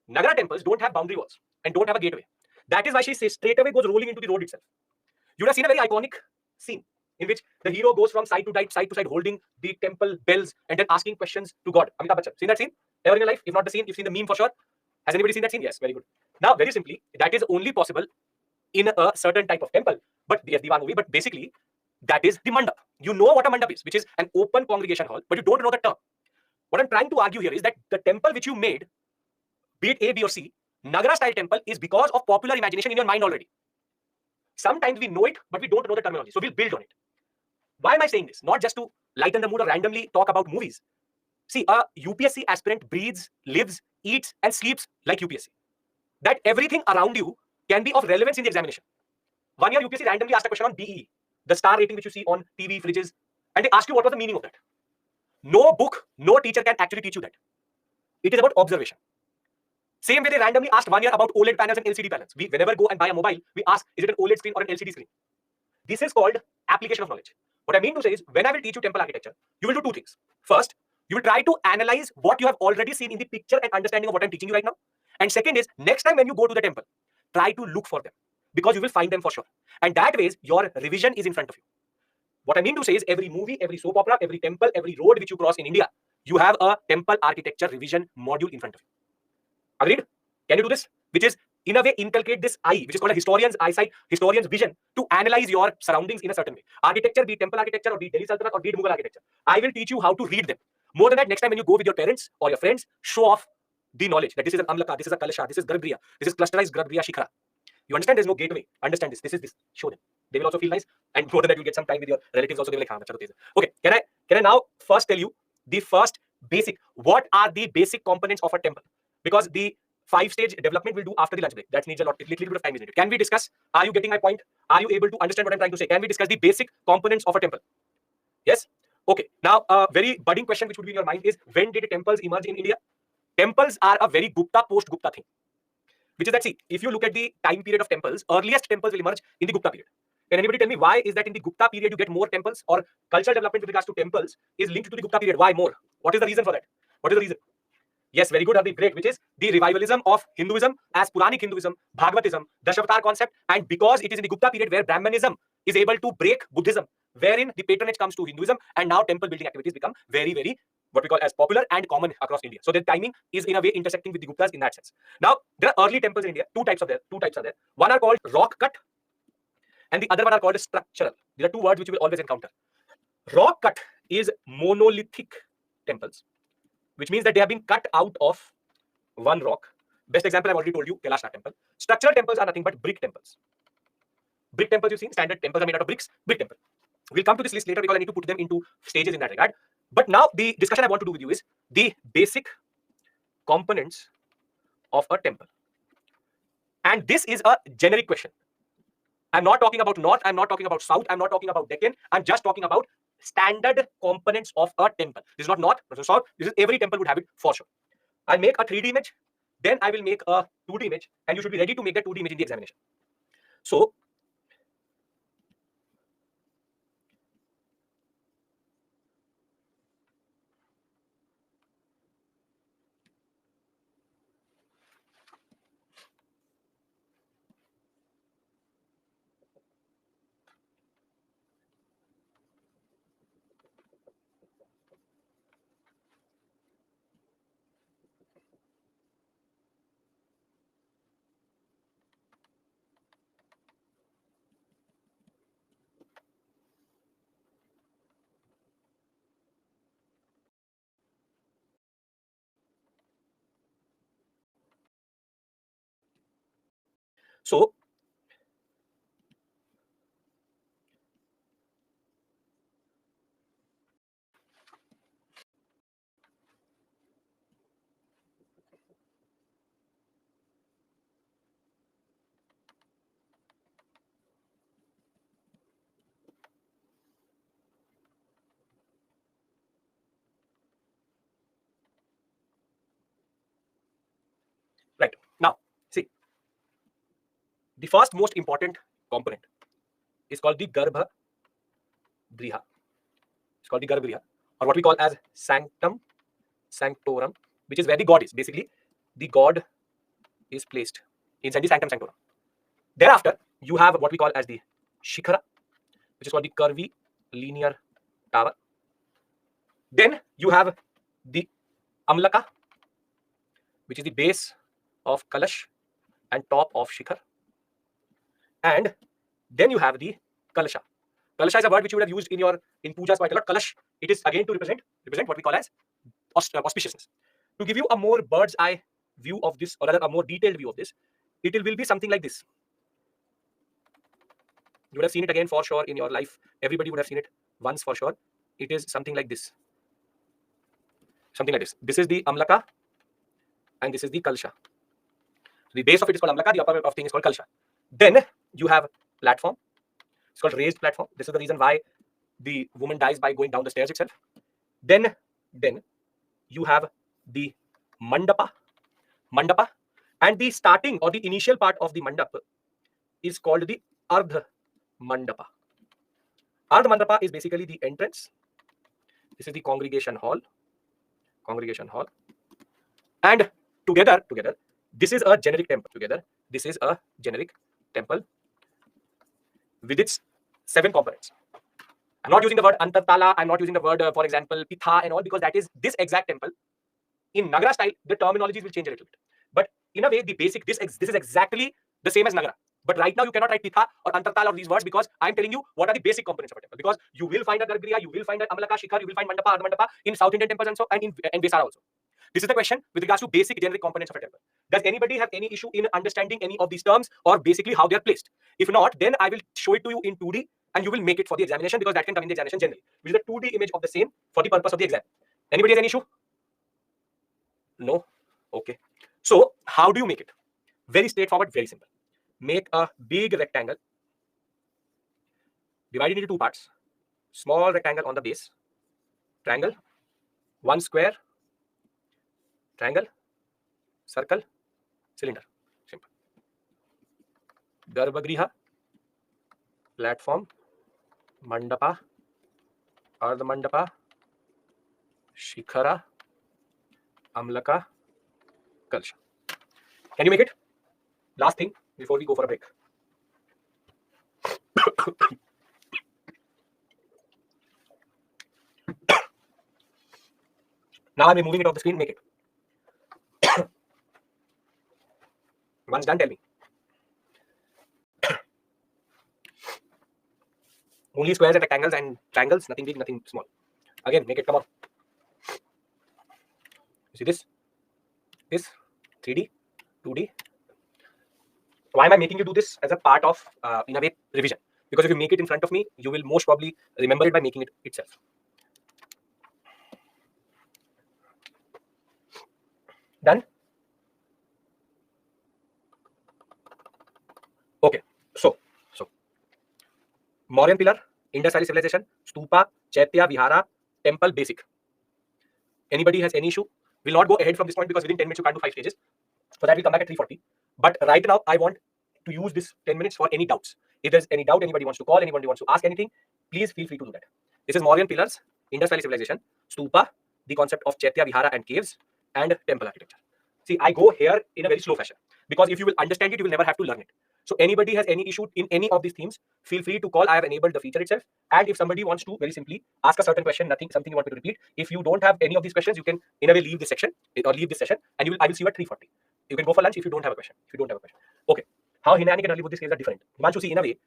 Nagara temples don't have boundary walls and don't have a gateway. That is why she straight away goes rolling into the road itself. You would have seen a very iconic scene in which the hero goes from side to side, holding the temple bells and then asking questions to God. Amitabh Bachchan, seen that scene ever in your life? If not the scene, you've seen the meme for sure. Has anybody seen that scene? Yes, very good. Now, very simply, that is only possible in a certain type of temple, but yes, Diwan movie. But basically, that is the mandap. You know what a mandap is, which is an open congregation hall, but you don't know the term. What I'm trying to argue here is that the temple which you made, be it A, B, or C, Nagara style temple, is because of popular imagination in your mind already. Sometimes we know it, but we don't know the terminology. So we'll build on it. Why am I saying this? Not just to lighten the mood or randomly talk about movies. See, a UPSC aspirant breathes, lives, eats, and sleeps like UPSC. That everything around you can be of relevance in the examination. One year UPSC randomly asked a question on BE, the star rating which you see on TV, fridges, and they ask you what was the meaning of that. No book, no teacher can actually teach you that. It is about observation. Same way they randomly asked 1 year about OLED panels and LCD panels. We whenever go and buy a mobile, we ask, is it an OLED screen or an LCD screen? This is called application of knowledge. What I mean to say is, when I will teach you temple architecture, you will do two things. First, you will try to analyze what you have already seen in the picture and understanding of what I'm teaching you right now. And second is, next time when you go to the temple, try to look for them, because you will find them for sure. And that way, your revision is in front of you. What I mean to say is, every movie, every soap opera, every temple, every road which you cross in India, you have a temple architecture revision module in front of you. Agreed? Can you do this? Which is, in a way, inculcate this eye, which is called a historian's eyesight, historian's vision, to analyze your surroundings in a certain way. Architecture, be it temple architecture, or be it Delhi Sultanate, or be it Mughal architecture. I will teach you how to read them. More than that, next time when you go with your parents or your friends, show off the knowledge that this is an Amlaka, this is a Kalasha, this is Garbhagriha, this is clusterized Garbhagriha Shikhara. You understand there's no gateway. Understand this. This is this. Show them. They will also feel nice. And more than that, you'll get some time with your relatives also. They will like, okay, can I now first tell you the first basic, what are the basic components of a temple? Because the 5-stage development will do after the lunch break. That needs a little bit of time, isn't it? Can we discuss? Are you getting my point? Are you able to understand what I'm trying to say? Can we discuss the basic components of a temple? Yes? Okay. Now, a very budding question which would be in your mind is, when did temples emerge in India? Temples are a very Gupta, post-Gupta thing. Which is that, see, if you look at the time period of temples, earliest temples will emerge in the Gupta period. Can anybody tell me why is that in the Gupta period you get more temples, or cultural development with regards to temples is linked to the Gupta period? Why more? What is the reason for that? What is the reason? Yes, very good, Hardeep, great. Which is the revivalism of Hinduism as Puranic Hinduism, Bhagavatism, Dashavatar concept, and because it is in the Gupta period where Brahmanism is able to break Buddhism, wherein the patronage comes to Hinduism, and now temple building activities become very, very what we call as popular and common across India. So the timing is in a way intersecting with the Guptas in that sense. Now, there are early temples in India. Two types are there. One are called rock cut, and the other one are called structural. These are two words which you will always encounter. Rock cut is monolithic temples, which means that they have been cut out of one rock. Best example I've already told you, Kailashnath temple. Structural temples are nothing but brick temples. Brick temples you've seen, standard temples are made out of bricks, brick temple. We'll come to this list later because I need to put them into stages in that regard. But now the discussion I want to do with you is the basic components of a temple. And this is a generic question. I'm not talking about North, I'm not talking about South, I'm not talking about Deccan, I'm just talking about standard components of a temple. This is not North, this is South, this is every temple would have it for sure. I'll make a 3D image, then I will make a 2D image, and you should be ready to make that 2D image in the examination. So, So right now, see, the first most important component is called the Garbha Griha. It's called the Garbha Griha, or what we call as Sanctum Sanctorum, which is where the god is. Basically, the god is placed inside the Sanctum Sanctorum. Thereafter, you have what we call as the Shikhara, which is called the curvy linear tower. Then you have the Amlaka, which is the base of Kalash and top of Shikhar. And then you have the Kalasha. Kalasha is a word which you would have used in pujas quite a lot. Kalash, it is again to represent what we call as auspiciousness. To give you a more bird's eye view of this, or rather a more detailed view of this, it will be something like this. You would have seen it again for sure in your life. Everybody would have seen it once for sure. It is something like this. Something like this. This is the Amlaka and this is the Kalsha. The base of it is called Amlaka, the upper of thing is called Kalsha. Then you have platform. It's called raised platform. This is the reason why the woman dies by going down the stairs itself. Then you have the Mandapa. And the starting or the initial part of the Mandapa is called the Ardha Mandapa. Ardha Mandapa is basically the entrance. This is the congregation hall. And together, this is a generic temple. This is a generic temple with its 7 components. I'm not using the word Antartala. I'm not using the word, for example, Pitha and all, because that is this exact temple. In Nagara style, the terminologies will change a little bit. But in a way, the basic, this is exactly the same as Nagara. But right now, you cannot write Pitha or Antartala or these words, because I'm telling you what are the basic components of a temple. Because you will find a Garbha, you will find an Amlaka, Shikhar, you will find Mandapa, Ardha Mandapa in South Indian temples and in Vesara also. This is the question with regards to basic generic components of a temple. Does anybody have any issue in understanding any of these terms or basically how they are placed? If not, then I will show it to you in 2D and you will make it for the examination, because that can come in the examination generally, which is a 2D image of the same for the purpose of the exam. Anybody has any issue? No? Okay. So how do you make it? Very straightforward, very simple. Make a big rectangle, divide it into 2 parts. Small rectangle on the base, triangle, 1 square, triangle, circle, cylinder. Simple. Garbhagriha, platform, Mandapa, Ardha Mandapa, Shikhara, Amlaka, Kalsha. Can you make it? Last thing before we go for a break. Now I'm moving it off the screen. Make it. Once done, tell me. Only squares and rectangles and triangles, nothing big, nothing small. Again, make it. Come on. You see this? This 3D, 2D. Why am I making you do this as a part of, in a way, revision? Because if you make it in front of me, you will most probably remember it by making it itself. Done? Okay. So Mauryan pillar, Indus Valley civilization, stupa, chaitya, vihara, temple, basic. Anybody has any issue? We'll not go ahead from this point because within 10 minutes you can't do 5 stages. So that will come back at 3:40. But right now, I want to use this 10 minutes for any doubts. If there's any doubt, anybody wants to call, anybody wants to ask anything, please feel free to do that. This is Mauryan pillars, Indus Valley civilization, stupa, the concept of chaitya, vihara and caves, and temple architecture. See, I go here in a very slow fashion because if you will understand it, you will never have to learn it. So anybody has any issue in any of these themes, feel free to call. I have enabled the feature itself. And if somebody wants to very simply ask a certain question, something you want me to repeat, if you don't have any of these questions, you can in a way leave this section or leave this session, and I will see you at 3:40. You can go for lunch if you don't have a question. Okay. How Hinayanic and Hollywood these caves are different. Himanshu, see, in a way,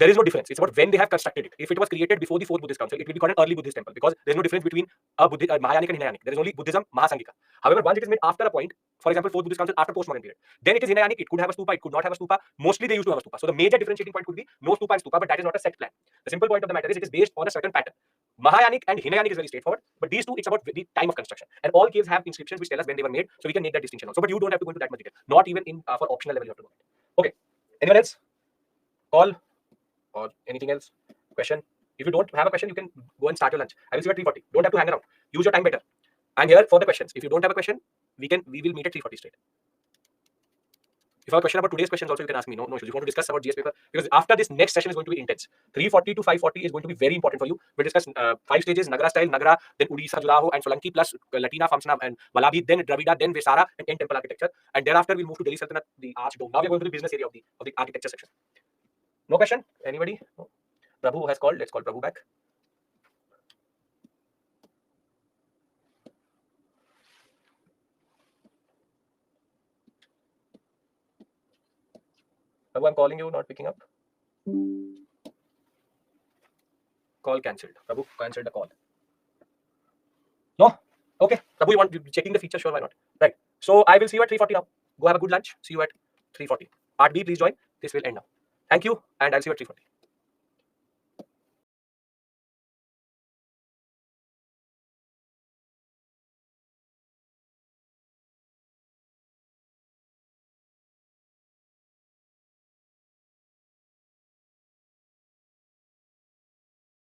there is no difference. It's about when they have constructed it. If it was created before the fourth Buddhist council, it will be called an early Buddhist temple because there's no difference between a Mahayanic and Hinayanic. There is only Buddhism, Mahasangika. However, once it is made after a point, for example, fourth Buddhist council after postmodern period, then it is Hinayanic. It could have a stupa, it could not have a stupa. Mostly they used to have a stupa. So the major differentiating point could be no stupa and stupa, but that is not a set plan. The simple point of the matter is it is based on a certain pattern. Mahayanic and Hinayanic is very straightforward, but these two, it's about the time of construction. And all caves have inscriptions which tell us when they were made, so we can make that distinction also. But you don't have to go into that much detail. Not even in for optional level you have to go. Okay. Anyone else? Call or anything else? Question? If you don't have a question, you can go and start your lunch. I will see you at 3:40. Don't have to hang around. Use your time better. I'm here for the questions. If you don't have a question, we will meet at 3:40 straight. If you have a question about today's questions also, you can ask me. No issues. If you want to discuss about GS paper, because after this next session is going to be intense. 3:40 to 5:40 is going to be very important for you. We'll discuss 5 stages: Nagara style, Nagara, then Odisha, Juraho, and Solanki, plus Latina, Famsana, and Malabi, then Dravida, then Vesara, and 10 temple architecture. And thereafter, we'll move to Delhi Sultanate, the Arch Dome. Now we're going to the business area of the architecture section. No question? Anybody? No? Prabhu has called. Let's call Prabhu back. Prabhu, I'm calling you, not picking up. Call cancelled. Prabhu cancelled the call. No? Okay. Prabhu, you want checking the feature? Sure, why not? Right. So I will see you at 3:40 now. Go have a good lunch. See you at 3:40. Part B, please join. This will end now. Thank you, and I'll see you at 3:40.